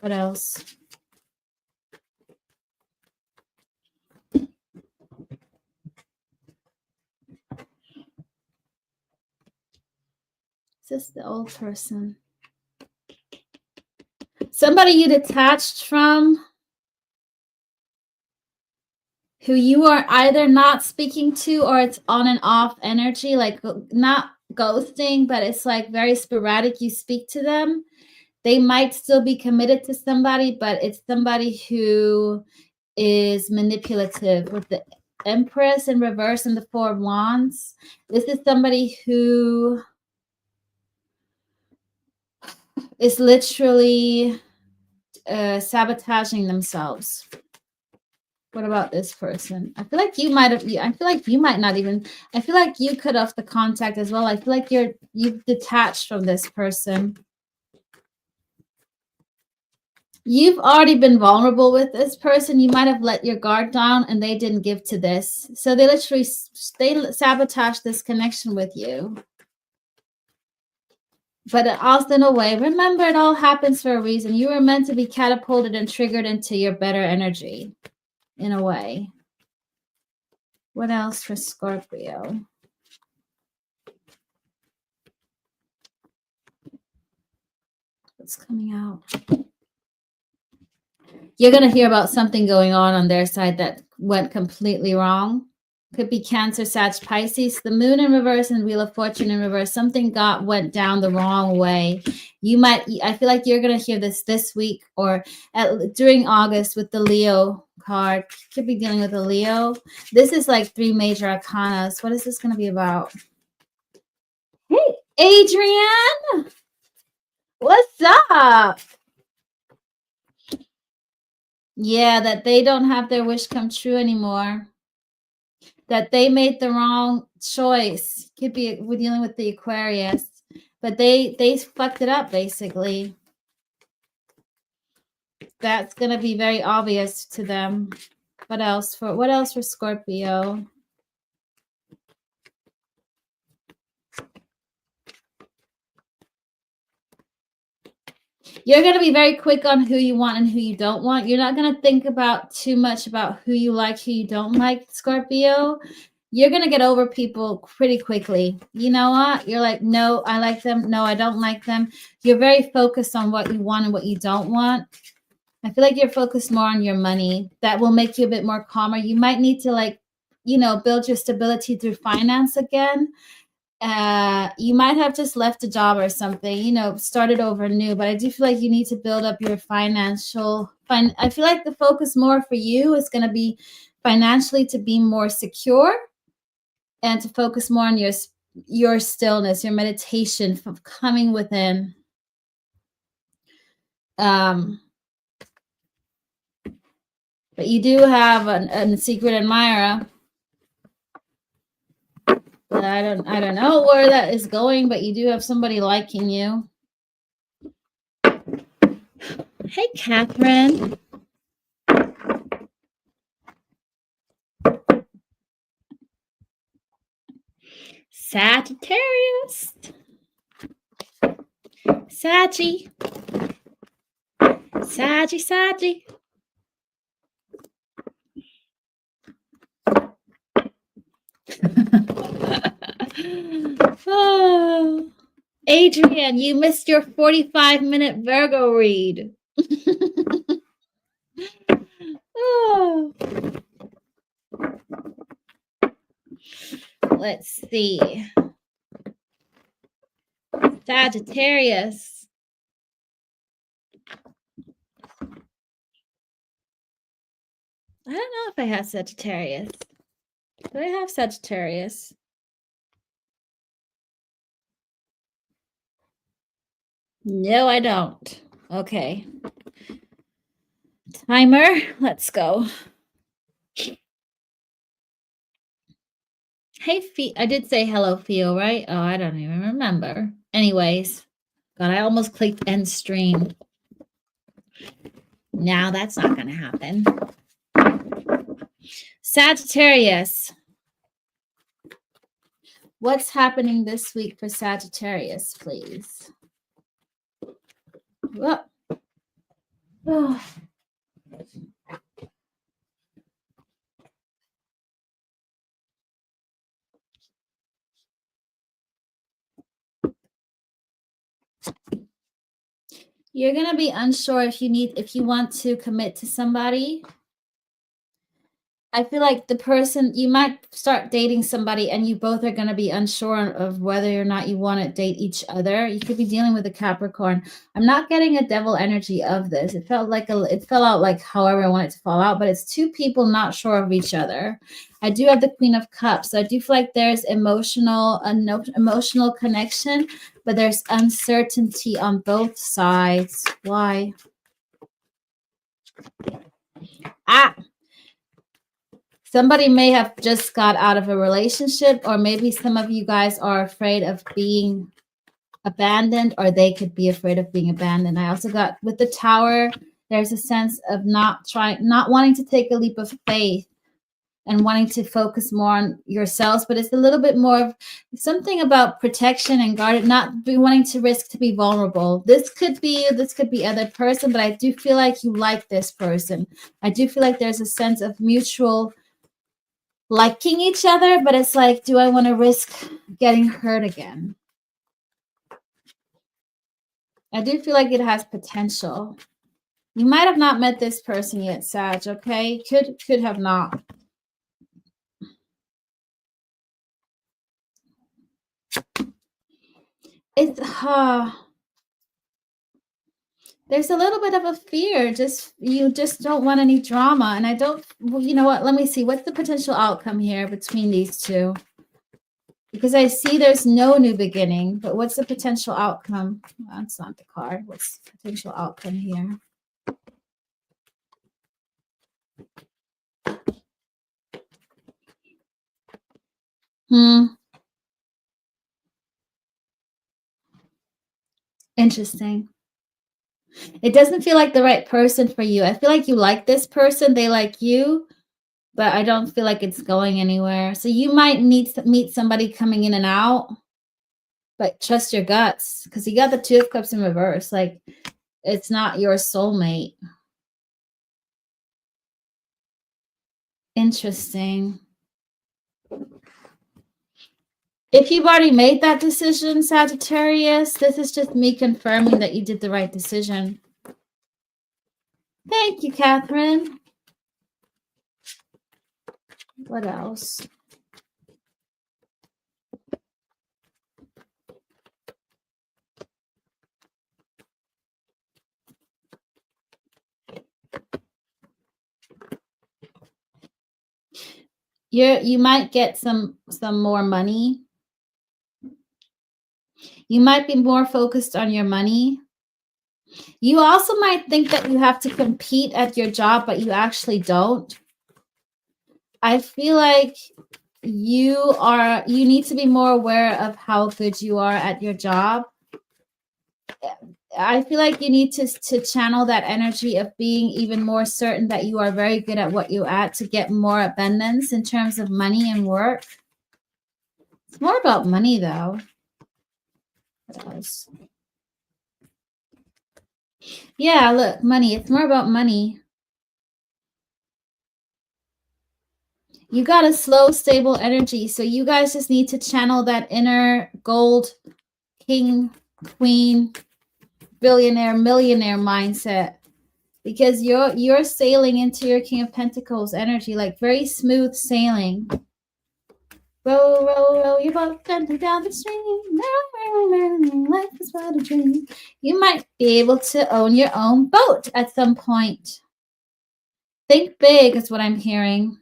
What else? Is this the old person? Somebody you detached from, who you are either not speaking to or it's on and off energy, like not ghosting, but it's like very sporadic. You speak to them. They might still be committed to somebody, but it's somebody who is manipulative with the Empress in reverse and the 4 of Wands. This is somebody who is literally sabotaging themselves. What about this person? I feel like you might not even. I feel like you cut off the contact as well. I feel like you've detached from this person. You've already been vulnerable with this person. You might have let your guard down and they didn't give to this. So they sabotage this connection with you. But also in a way, remember, it all happens for a reason. You were meant to be catapulted and triggered into your better energy, in a way. What else for Scorpio? What's coming out? You're going to hear about something going on their side that went completely wrong. Could be Cancer, Sag, Pisces, the moon in reverse and Wheel of Fortune in reverse. Something went down the wrong way. I feel like you're going to hear this week or during August with the Leo card. Could be dealing with a Leo. This is like 3 major arcanas. What is this going to be about? Hey, Adrienne. What's up? Yeah, that they don't have their wish come true anymore. That they made the wrong choice. Could be we're dealing with the Aquarius, but they fucked it up basically. That's gonna be very obvious to them. What else for Scorpio? You're going to be very quick on who you want and who you don't want. You're not going to think about too much about who you like, who you don't like, Scorpio. You're going to get over people pretty quickly. You know what? You're like, no, I like them. No, I don't like them. You're very focused on what you want and what you don't want. I feel like you're focused more on your money. That will make you a bit more calmer. You might need to build your stability through finance again. You might have just left a job or something, started over new, but I do feel like you need to build up your I feel like the focus more for you is going to be financially to be more secure and to focus more on your stillness, your meditation from coming within. But you do have a secret admirer. I don't know where that is going, but you do have somebody liking you. Hey, Catherine. Sagittarius. Saggy. Oh, Adrienne, you missed your 45-minute Virgo read. Oh. Let's see. Sagittarius. I don't know if I have Sagittarius. Do I have Sagittarius? No, I don't. Okay. Timer, let's go. Hey, I did say hello, Theo, right? Oh, I don't even remember. Anyways, God, I almost clicked end stream. Now that's not going to happen. Sagittarius. What's happening this week for Sagittarius, please? Oh. You're going to be unsure if you want to commit to somebody. I feel like you might start dating somebody and you both are going to be unsure of whether or not you want to date each other. You could be dealing with a Capricorn. I'm not getting a devil energy of this. It fell out like however I want it to fall out, but it's 2 people not sure of each other. I do have the Queen of Cups. So I do feel like there's emotional connection, but there's uncertainty on both sides. Why? Somebody may have just got out of a relationship, or maybe some of you guys are afraid of being abandoned, or they could be afraid of being abandoned. I also got with the Tower, there's a sense of not wanting to take a leap of faith and wanting to focus more on yourselves, but it's a little bit more of something about protection and guarded, not be wanting to risk to be vulnerable. This could be other person, but I do feel like you like this person. I do feel like there's a sense of mutual liking each other, but it's like, do I want to risk getting hurt again? I do feel like it has potential. You might have not met this person yet, Sag, okay? Could have not. It's there's a little bit of a fear. You just don't want any drama. And I don't, well, you know what? Let me see. What's the potential outcome here between these two? Because I see there's no new beginning, but what's the potential outcome? That's not the card. What's the potential outcome here? Interesting. It doesn't feel like the right person for you. I feel like you like this person. They like you, but I don't feel like it's going anywhere. So you might need to meet somebody coming in and out, but trust your guts, because you got the Two of Cups in reverse. Like, it's not your soulmate. Interesting. If you've already made that decision, Sagittarius, this is just me confirming that you did the right decision. Thank you, Catherine. What else? You might get some more money. You might be more focused on your money. You also might think that you have to compete at your job, but you actually don't. I feel like you need to be more aware of how good you are at your job. I feel like you need to channel that energy of being even more certain that you are very good at what you're at to get more abundance in terms of money and work. It's more about money, though. What else? Yeah, look, money. It's more about money. You got a slow, stable energy. So you guys just need to channel that inner gold, king, queen, billionaire, millionaire mindset. Because you're sailing into your King of Pentacles energy, like very smooth sailing. Row, row, row your boat gently down the stream. Life is but a dream. You might be able to own your own boat at some point. Think big is what I'm hearing.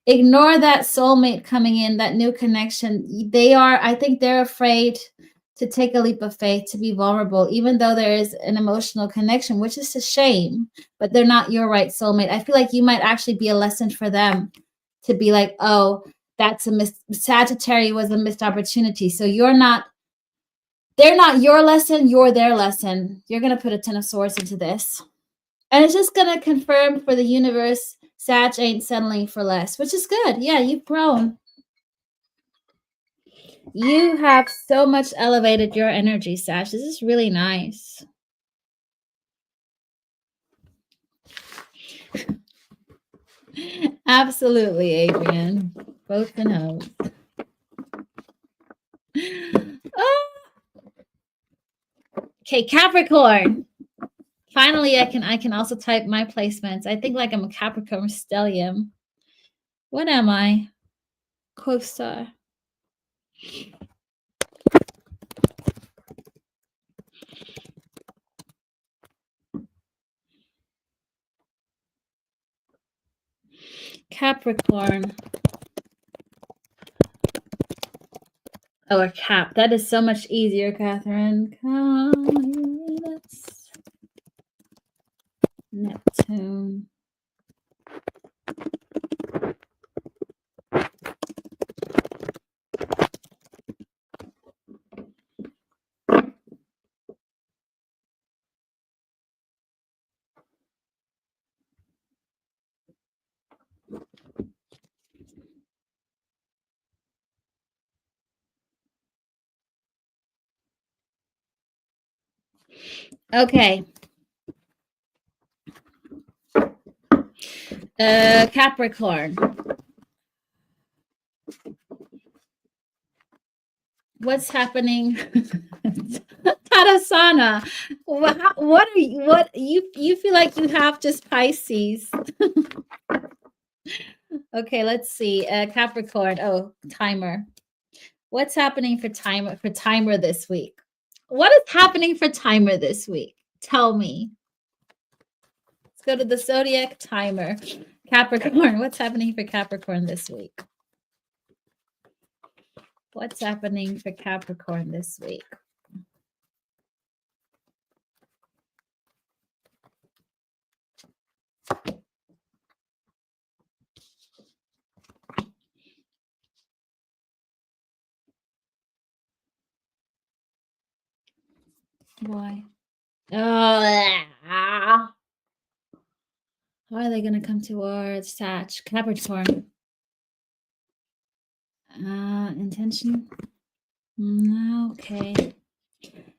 Ignore that soulmate coming in, that new connection. I think they're afraid to take a leap of faith, to be vulnerable, even though there is an emotional connection, which is a shame, but they're not your right soulmate. I feel like you might actually be a lesson for them to be like, oh, Sagittarius was a missed opportunity. So they're not your lesson, you're their lesson. You're going to put a 10 of swords into this. And it's just going to confirm for the universe, Sag ain't settling for less, which is good. Yeah, you've grown. You have so much elevated your energy, Sag. This is really nice. Absolutely, Adrian. Both the notes. Oh. Okay, Capricorn. Finally, I can also type my placements. I think like I'm a Capricorn stellium. What am I? Co-star. Capricorn. Oh, a Cap. That is so much easier, Catherine. Neptune. Okay. Capricorn. What's happening? Tadasana. What are you? What you feel like you have just Pisces? Okay, let's see. Capricorn. Oh, timer. What's happening for timer this week? What is happening for timer this week? Tell me. Let's go to the zodiac timer. Capricorn. What's happening for Capricorn this week? What's happening for Capricorn this week? Why? Oh, how are they going to come towards Sag? Capricorn. Intention? Okay.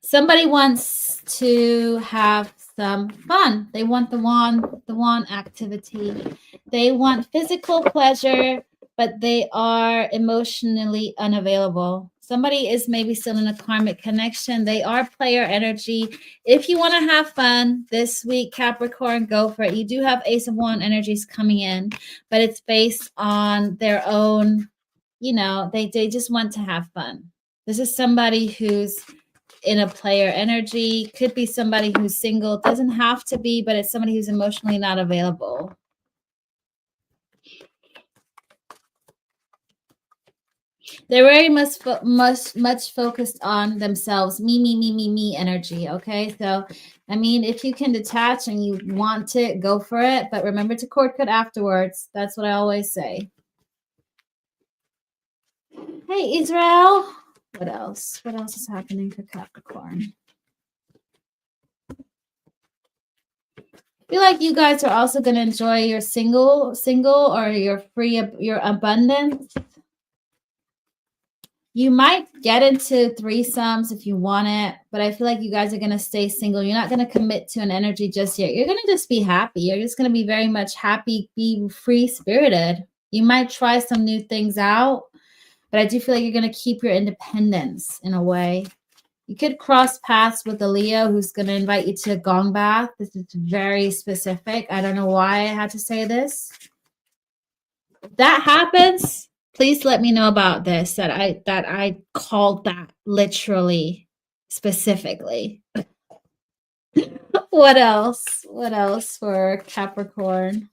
Somebody wants to have some fun. They want the wand activity. They want physical pleasure, but they are emotionally unavailable. Somebody is maybe still in a karmic connection. They are player energy. If you want to have fun this week, Capricorn, go for it. You do have Ace of Wands energies coming in, but it's based on their own, they just want to have fun. This is somebody who's in a player energy. Could be somebody who's single. Doesn't have to be, but it's somebody who's emotionally not available. They're very much focused on themselves. Me energy. Okay. So, I mean, if you can detach and you want to, go for it. But remember to cord cut afterwards. That's what I always say. Hey, Israel. What else? What else is happening for Capricorn? I feel like you guys are also going to enjoy your single or your your abundance. You might get into threesomes if you want it, but I feel like you guys are going to stay single. You're not going to commit to an energy just yet. You're going to just be happy. You're just going to be very much happy, be free-spirited. You might try some new things out, but I do feel like you're going to keep your independence in a way. You could cross paths with a Leo who's going to invite you to a gong bath. This is very specific. I don't know why I had to say this. If that happens, please let me know about this, that I called that literally specifically. What else? What else for Capricorn?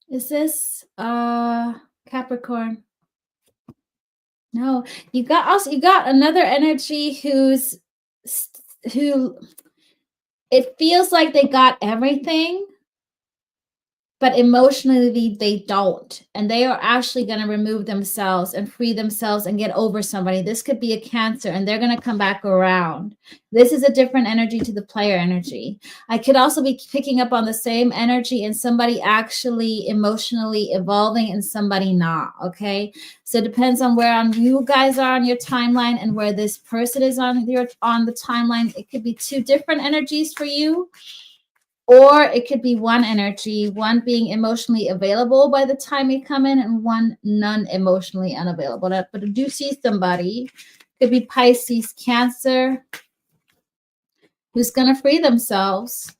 Is this Capricorn? No, you got another energy who it feels like they got everything, but emotionally they don't, and they are actually going to remove themselves and free themselves and get over somebody. This could be a Cancer, and they're going to come back around. This is a different energy to the player energy. I could also be picking up on the same energy in somebody actually emotionally evolving and somebody not. Okay, so it depends on where you guys are on your timeline and where this person is on the timeline. It could be two different energies for you. Or it could be one energy, one being emotionally available by the time you come in and one non-emotionally unavailable. But I do see somebody, could be Pisces, Cancer, who's going to free themselves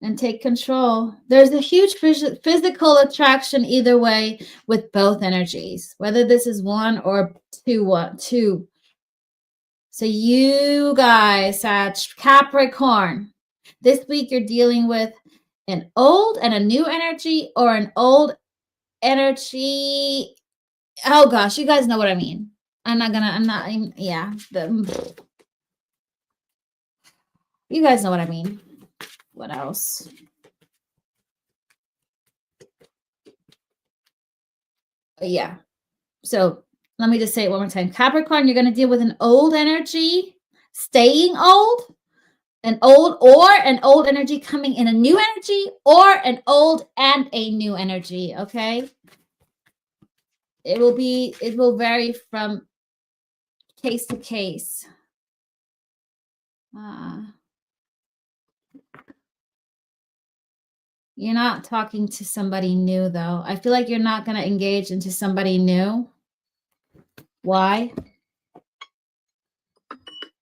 and take control. There's a huge physical attraction either way with both energies, whether this is one or two. So you guys, Capricorn, this week you're dealing with an old and a new energy, or an old energy. Oh gosh, you guys know what I mean. Yeah. You guys know what I mean. What else? Yeah. So let me just say it one more time. Capricorn, you're going to deal with an old energy, staying old, an old energy coming in a new energy, or an old and a new energy, okay? It will vary from case to case. You're not talking to somebody new, though. I feel like you're not going to engage into somebody new. Why?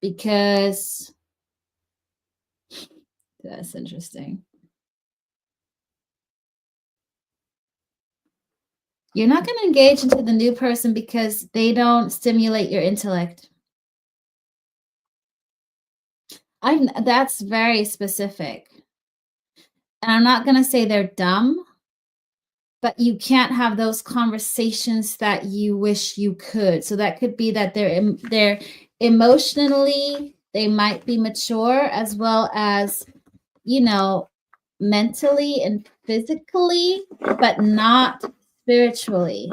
Because that's interesting. You're not going to engage into the new person because they don't stimulate your intellect. That's very specific. And I'm not going to say they're dumb, but you can't have those conversations that you wish you could. So that could be that they're emotionally, they might be mature, as well as, you know, mentally and physically, but not spiritually.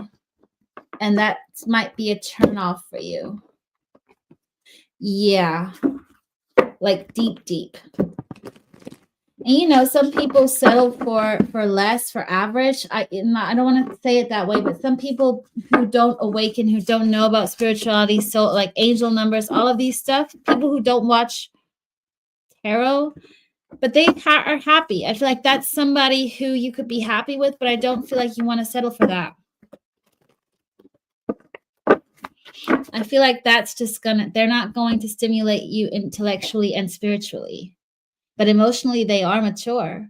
And that might be a turnoff for you. Yeah. Like deep. And, you know, some people settle for less, for average. I don't want to say it that way, but some people who don't awaken, who don't know about spirituality, so like angel numbers, all of these stuff, people who don't watch tarot, but they are happy. I feel like that's somebody who you could be happy with, but I don't feel like you want to settle for that. I feel like that's just they're not going to stimulate you intellectually and spiritually, but emotionally they are mature.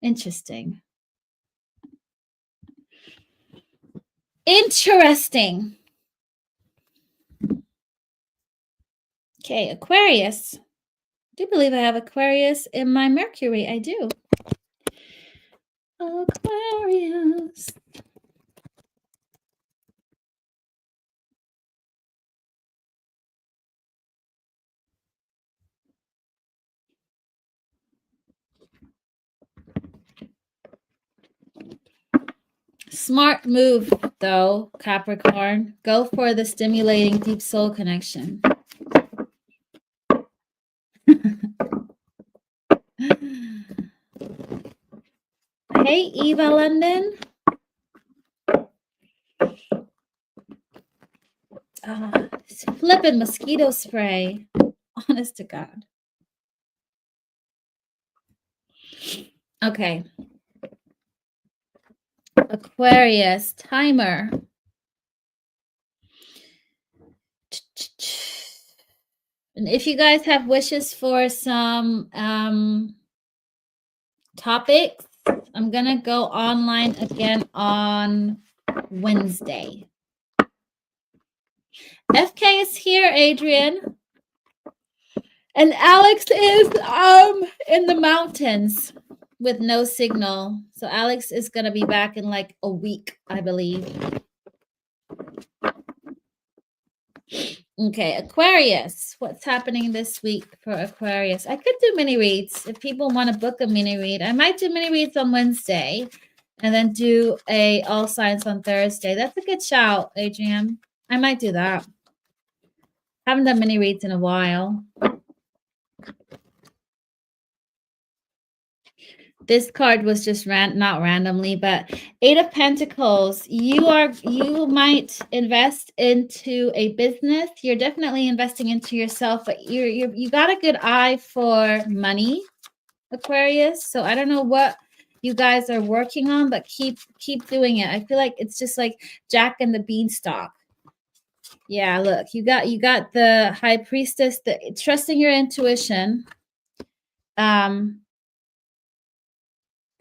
Interesting. Interesting. Okay, Aquarius. I do believe I have Aquarius in my Mercury. I do. Aquarius. Smart move, though, Capricorn. Go for the stimulating deep soul connection. Hey, Eva London. Flippin' mosquito spray. Honest to God. Okay. Aquarius timer. And if you guys have wishes for some topics, I'm going to go online again on Wednesday. FK is here, Adrian. And Alex is in the mountains with no signal. So Alex is going to be back in like a week, I believe. Okay, Aquarius. What's happening this week for Aquarius? I could do mini reads if people want to book a mini read. I might do mini reads on Wednesday and then do a all signs on Thursday. That's a good shout, Adrian. I might do that. Haven't done mini reads in a while. This card was just not randomly, but Eight of Pentacles. You might invest into a business. You're definitely investing into yourself, but you got a good eye for money, Aquarius. So I don't know what you guys are working on, but keep doing it. I feel like it's just like Jack and the Beanstalk. Yeah, look, you got the High Priestess, trusting your intuition.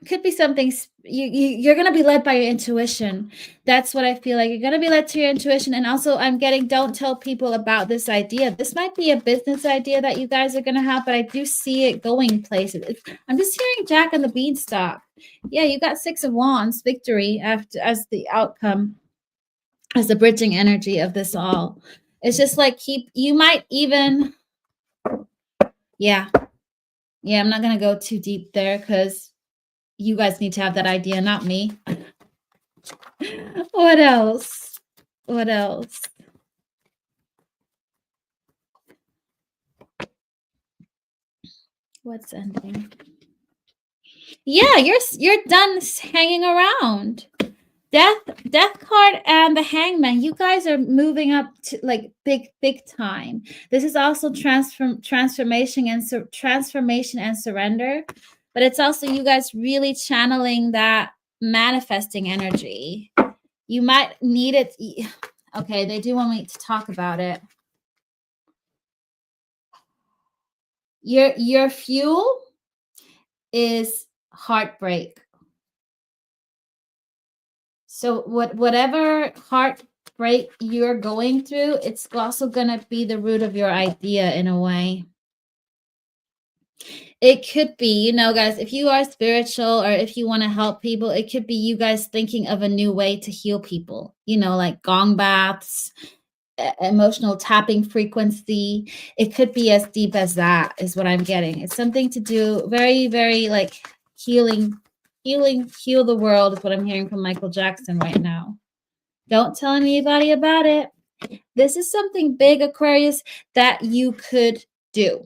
Could be something you're going to be led by your intuition. That's what I feel like. You're going to be led to your intuition. And also I'm getting, don't tell people about this idea. This might be a business idea that you guys are going to have, but I do see it going places. I'm just hearing Jack and the Beanstalk. Yeah, you got Six of Wands, victory as the outcome, as the bridging energy of this all. It's just like you might even, yeah, I'm not going to go too deep there because you guys need to have that idea, not me. What else? What else? What's ending? Yeah, you're done hanging around. Death card and the Hangman. You guys are moving up to like big time. This is also transformation and surrender, but it's also you guys really channeling that manifesting energy. You might need it. Okay, they do want me to talk about it. Your fuel is heartbreak. So whatever heartbreak you're going through, it's also going to be the root of your idea in a way. It could be, you know, guys, if you are spiritual or if you want to help people, it could be you guys thinking of a new way to heal people, you know, like gong baths, emotional tapping frequency. It could be as deep as that is what I'm getting. It's something to do very, very like heal the world is what I'm hearing from Michael Jackson right now. Don't tell anybody about it. This is something big, Aquarius, that you could do.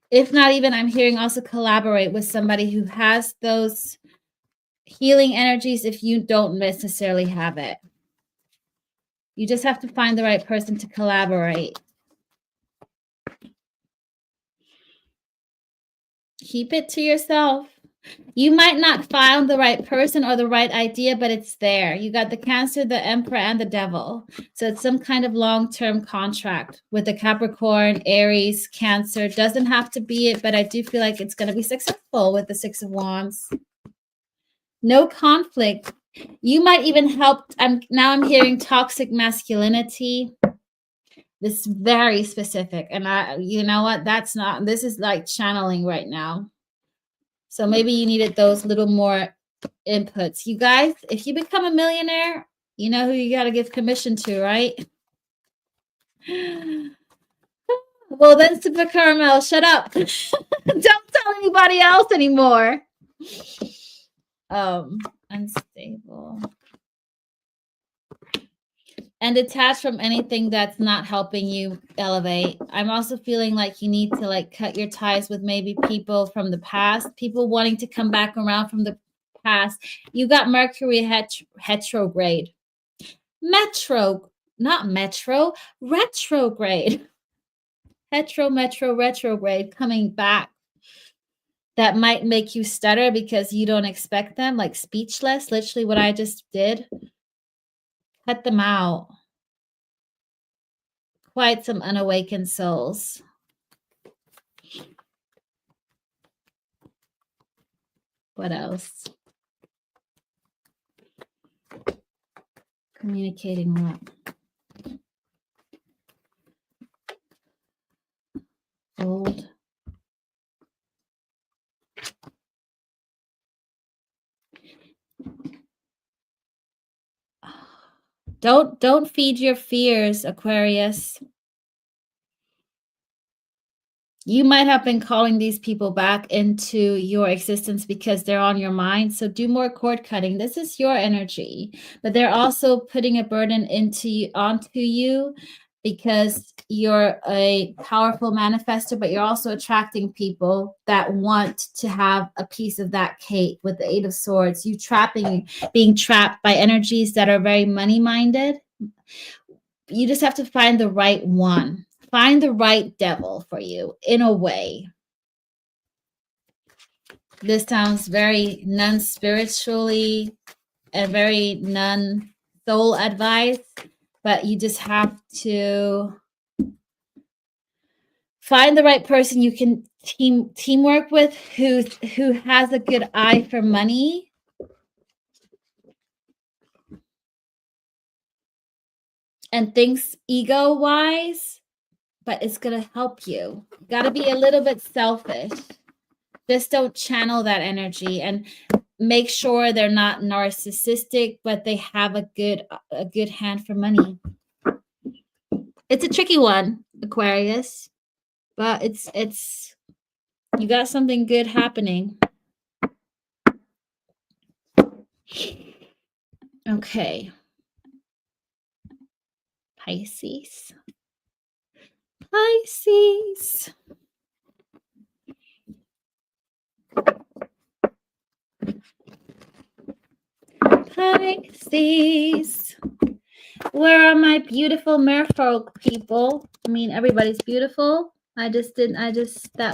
If not even, I'm hearing also collaborate with somebody who has those healing energies if you don't necessarily have it. You just have to find the right person to collaborate. Keep it to yourself. You might not find the right person or the right idea, but it's there. You got the Cancer, the Emperor, and the Devil. So it's some kind of long-term contract with the Capricorn, Aries, Cancer. Doesn't have to be it, but I do feel like it's going to be successful with the Six of Wands. No conflict. You might even help. I'm hearing toxic masculinity. This is very specific. And you know what? This is like channeling right now. So maybe you needed those little more inputs. You guys, if you become a millionaire, you know who you got to give commission to, right? Well, then, Super Caramel, shut up. Don't tell anybody else anymore. Unstable. And detach from anything that's not helping you elevate. I'm also feeling like you need to like cut your ties with maybe people from the past, people wanting to come back around from the past. You got Mercury retrograde. Retrograde. Retrograde coming back. That might make you stutter because you don't expect them, like speechless, literally what I just did. Cut them out. Quite some unawakened souls. What else? Communicating what? Old. Don't feed your fears, Aquarius. You might have been calling these people back into your existence because they're on your mind. So do more cord cutting. This is your energy, but they're also putting a burden onto you because you're a powerful manifester, but you're also attracting people that want to have a piece of that cake with the Eight of Swords. Being trapped by energies that are very money-minded. You just have to find the right one. Find the right devil for you in a way. This sounds very non-spiritually and very non-soul advice, but you just have to find the right person you can teamwork with who has a good eye for money. And thinks ego-wise, but it's going to help you. You got to be a little bit selfish. Just don't channel that energy and make sure they're not narcissistic, but they have a good hand for money. It's a tricky one, Aquarius, but it's you got something good happening. Okay. Pisces. Pisces. Pisces. Where are my beautiful merfolk people? I mean, everybody's beautiful. That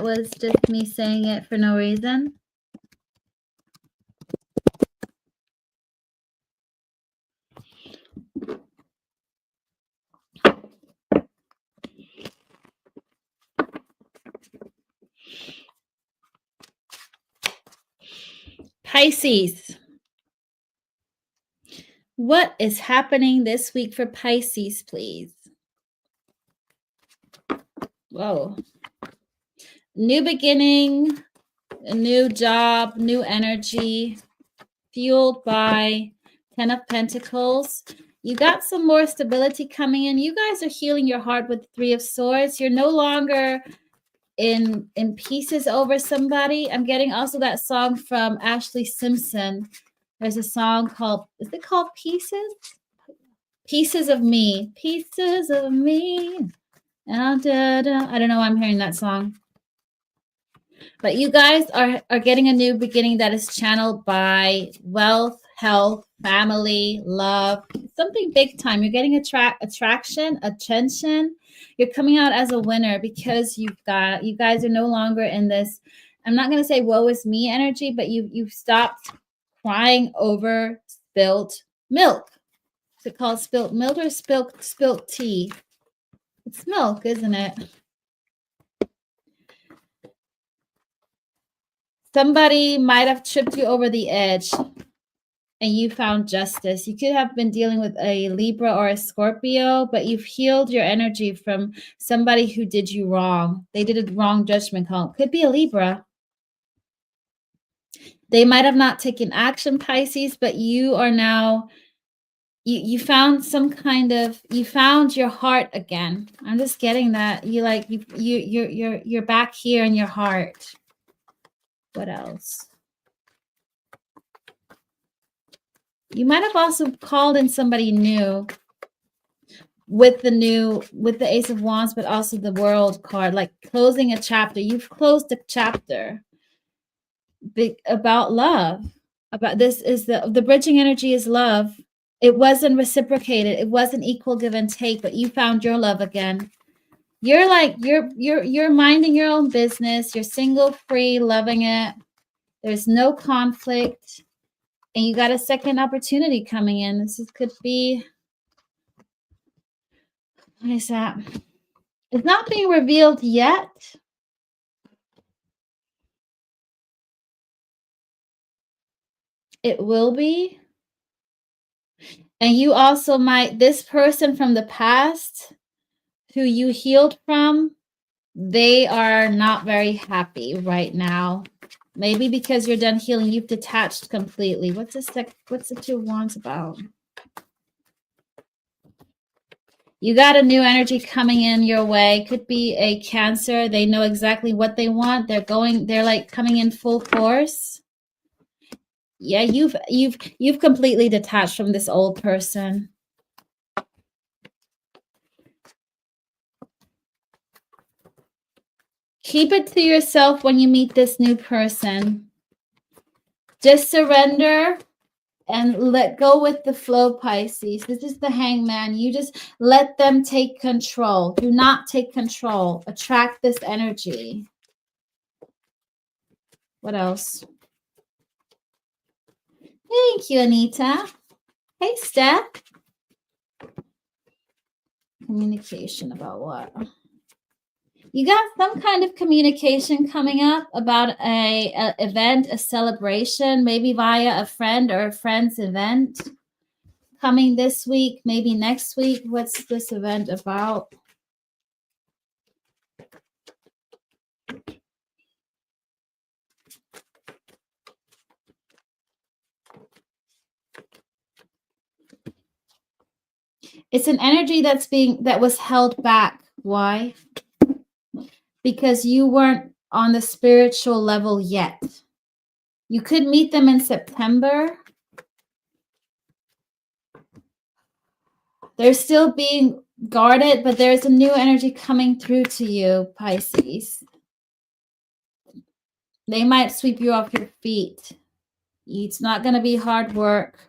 was just me saying it for no reason. Pisces. What is happening this week for Pisces, please? Whoa. New beginning, a new job, new energy, fueled by 10 of Pentacles. You got some more stability coming in. You guys are healing your heart with 3 of Swords. You're no longer in pieces over somebody. I'm getting also that song from Ashley Simpson. There's a song called, is it called Pieces? Pieces of Me. Pieces of Me. I don't know why I'm hearing that song. But you guys are getting a new beginning that is channeled by wealth, health, family, love, something big time. You're getting attraction, attention. You're coming out as a winner because you guys are no longer in this, I'm not going to say woe is me energy, but you've stopped crying over spilt milk. Is it called spilt milk or spilt tea? It's milk, isn't it? Somebody might have tripped you over the edge and you found justice. You could have been dealing with a Libra or a Scorpio, but you've healed your energy from somebody who did you wrong. They did a wrong judgment call. Could be a Libra. They might have not taken action, Pisces, but you are now, you found some kind of, you found your heart again. I'm just getting that. You're back here in your heart. What else? You might have also called in somebody new with the Ace of Wands, but also the World card, like closing a chapter. You've closed a chapter about love. About this is the bridging energy is love. It wasn't reciprocated. It wasn't equal give and take, but you found your love again. You're like you're minding your own business. You're single, free, loving it. There's no conflict. And you got a second opportunity coming in. Could be, what is that? It's not being revealed yet. It will be. And you also might, this person from the past who you healed from, they are not very happy right now. Maybe because you're done healing, you've detached completely. What's the 2 of Wands about? You got a new energy coming in your way. Could be a Cancer. They know exactly what they want. They're like coming in full force. Yeah, you've completely detached from this old person. Keep it to yourself when you meet this new person. Just surrender and let go with the flow, Pisces. This is the Hangman. You just let them take control. Do not take control. Attract this energy. What else? Thank you, Anita. Hey, Steph. Communication about what? You got some kind of communication coming up about a event, a celebration, maybe via a friend or a friend's event coming this week, maybe next week. What's this event about? It's an energy that was held back. Why? Because you weren't on the spiritual level yet. You could meet them in September. They're still being guarded, but there's a new energy coming through to you, Pisces. They might sweep you off your feet. It's not going to be hard work.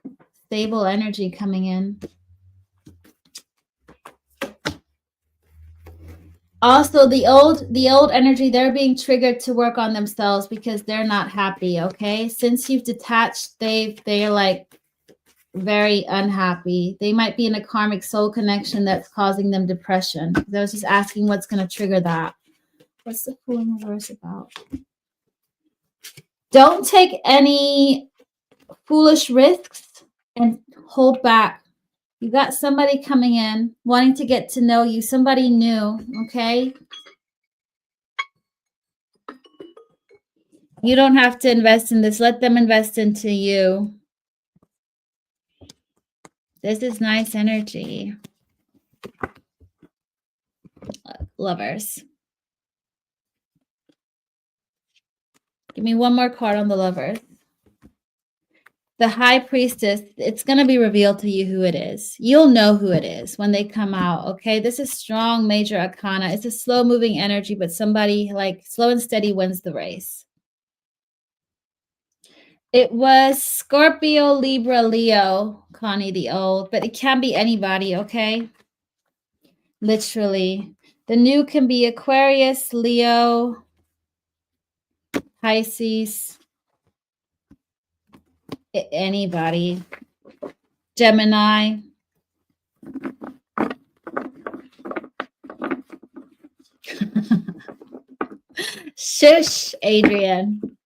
Stable energy coming in. Also, the old energy, they're being triggered to work on themselves because they're not happy, okay? Since you've detached, they're like very unhappy. They might be in a karmic soul connection that's causing them depression. I was just asking what's going to trigger that. What's the Fool in Reverse about? Don't take any foolish risks and hold back. You got somebody coming in wanting to get to know you, somebody new, okay? You don't have to invest in this. Let them invest into you. This is nice energy. Lovers. Give me one more card on the Lovers. The High Priestess, it's going to be revealed to you who it is. You'll know who it is when they come out, okay? This is strong major arcana. It's a slow-moving energy, but somebody like slow and steady wins the race. It was Scorpio, Libra, Leo, Connie the Old, but it can be anybody, okay? Literally. The new can be Aquarius, Leo, Pisces, anybody. Gemini. Shush, Adrian.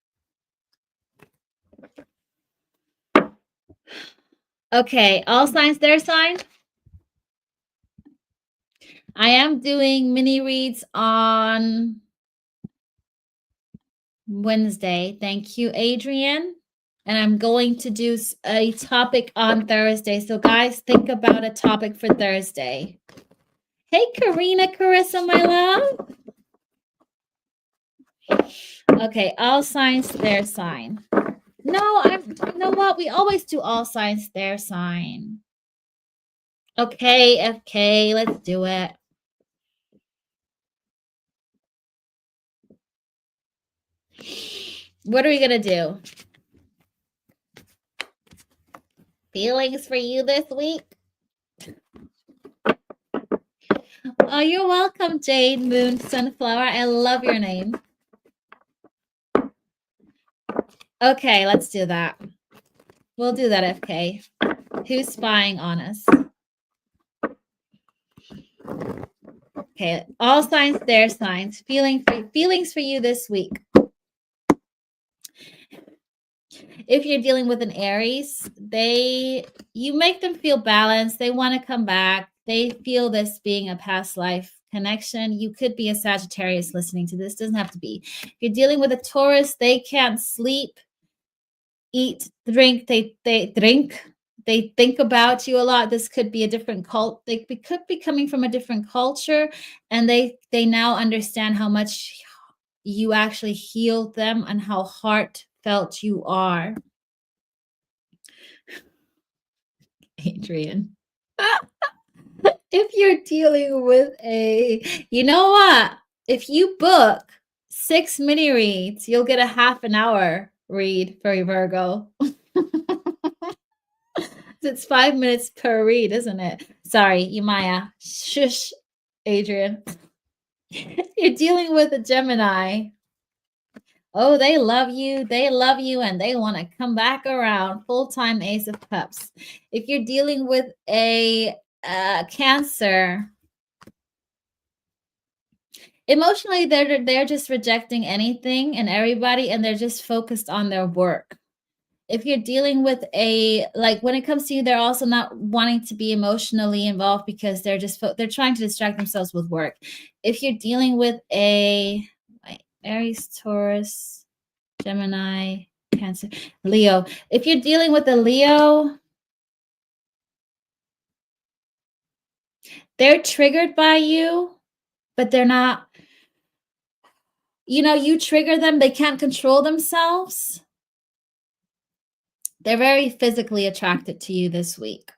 Okay, all signs, their sign. I am doing mini reads on Wednesday. Thank you, Adrian. And I'm going to do a topic on Thursday. So guys, think about a topic for Thursday. Hey, Karina, Carissa, my love. Okay, all signs, their sign. No, you know what? We always do all signs, their sign. Okay, FK, let's do it. What are we going to do? Feelings for you this week? Oh, you're welcome, Jade, Moon, Sunflower. I love your name. Okay, let's do that. We'll do that, FK. Who's spying on us? Okay, all signs, their signs. Feelings for you this week. If you're dealing with an Aries, you make them feel balanced. They want to come back. They feel this being a past life connection. You could be a Sagittarius listening to this. Doesn't have to be. If you're dealing with a Taurus, they can't sleep, eat, drink. They drink. They think about you a lot. This could be a different cult. They could be coming from a different culture, and they now understand how much you actually healed them and how heartfelt you are. Adrian. If you're dealing with you know what? If you book 6 mini reads, you'll get a half an hour read for your Virgo. It's 5 minutes per read, isn't it? Sorry, Yumaya. Shush, Adrian. You're dealing with a Gemini. Oh, they love you, and they want to come back around. Full-time Ace of Cups. If you're dealing with a Cancer, emotionally, they're just rejecting anything and everybody, and they're just focused on their work. If you're dealing with when it comes to you, they're also not wanting to be emotionally involved because they're trying to distract themselves with work. If you're dealing with Aries, Taurus, Gemini, Cancer, Leo. If you're dealing with a Leo, they're triggered by you, but they're not, you trigger them. They can't control themselves. They're very physically attracted to you this week.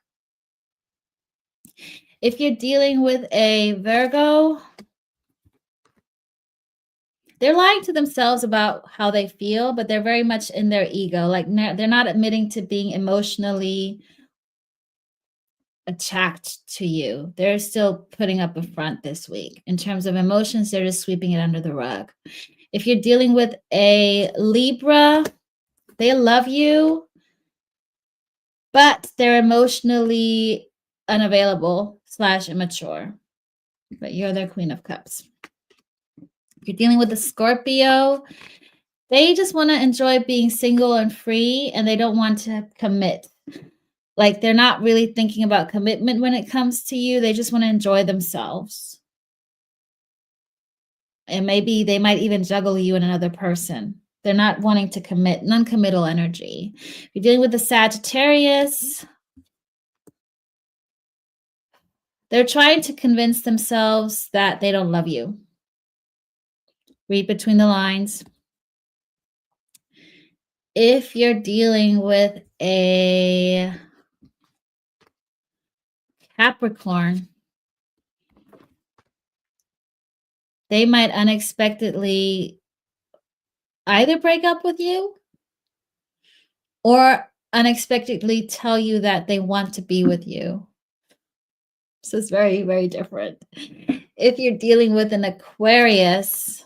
If you're dealing with a Virgo, they're lying to themselves about how they feel, but they're very much in their ego. Like they're not admitting to being emotionally attached to you. They're still putting up a front this week. In terms of emotions, they're just sweeping it under the rug. If you're dealing with a Libra, they love you, but they're emotionally unavailable / immature. But you're their Queen of Cups. If you're dealing with a Scorpio, they just want to enjoy being single and free, and they don't want to commit. Like they're not really thinking about commitment when it comes to you. They just want to enjoy themselves. And maybe they might even juggle you and another person. They're not wanting to commit, non-committal energy. If you're dealing with the Sagittarius, they're trying to convince themselves that they don't love you. Read between the lines. If you're dealing with a Capricorn, they might unexpectedly either break up with you or unexpectedly tell you that they want to be with you. So it's very, very different. If you're dealing with an Aquarius,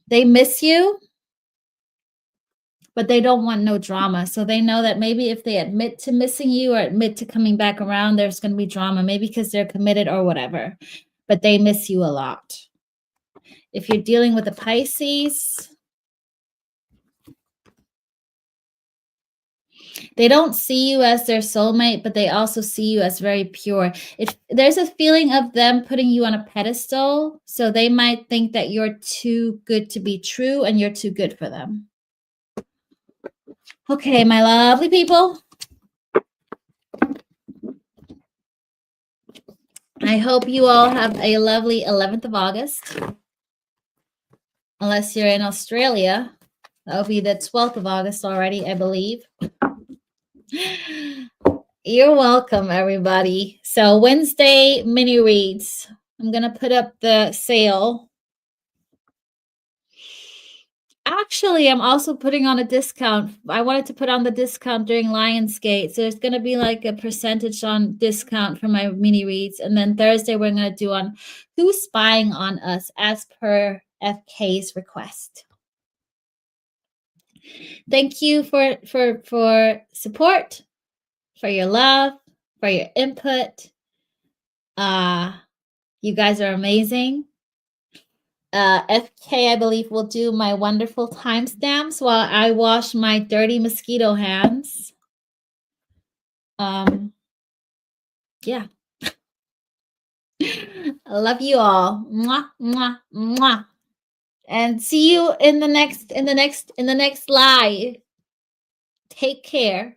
they miss you, but they don't want no drama. So they know that maybe if they admit to missing you or admit to coming back around, there's going to be drama, maybe because they're committed or whatever, but they miss you a lot. If you're dealing with a Pisces, they don't see you as their soulmate, but they also see you as very pure. If there's a feeling of them putting you on a pedestal, so they might think that you're too good to be true and you're too good for them. Okay, my lovely people. I hope you all have a lovely 11th of August. Unless you're in Australia. That'll be the 12th of August already, I believe. You're welcome, everybody. So Wednesday mini reads. I'm going to put up the sale. Actually, I'm also putting on a discount. I wanted to put on the discount during Lionsgate. So there's going to be like a percentage on discount for my mini reads. And then Thursday, we're going to do on who's spying on us as per FK's request. Thank you for support, for your love, for your input. You guys are amazing. FK, I believe, will do my wonderful timestamps while I wash my dirty mosquito hands. Yeah. I love you all. Mwah, mwah, mwah. And see you in the next live. Take care.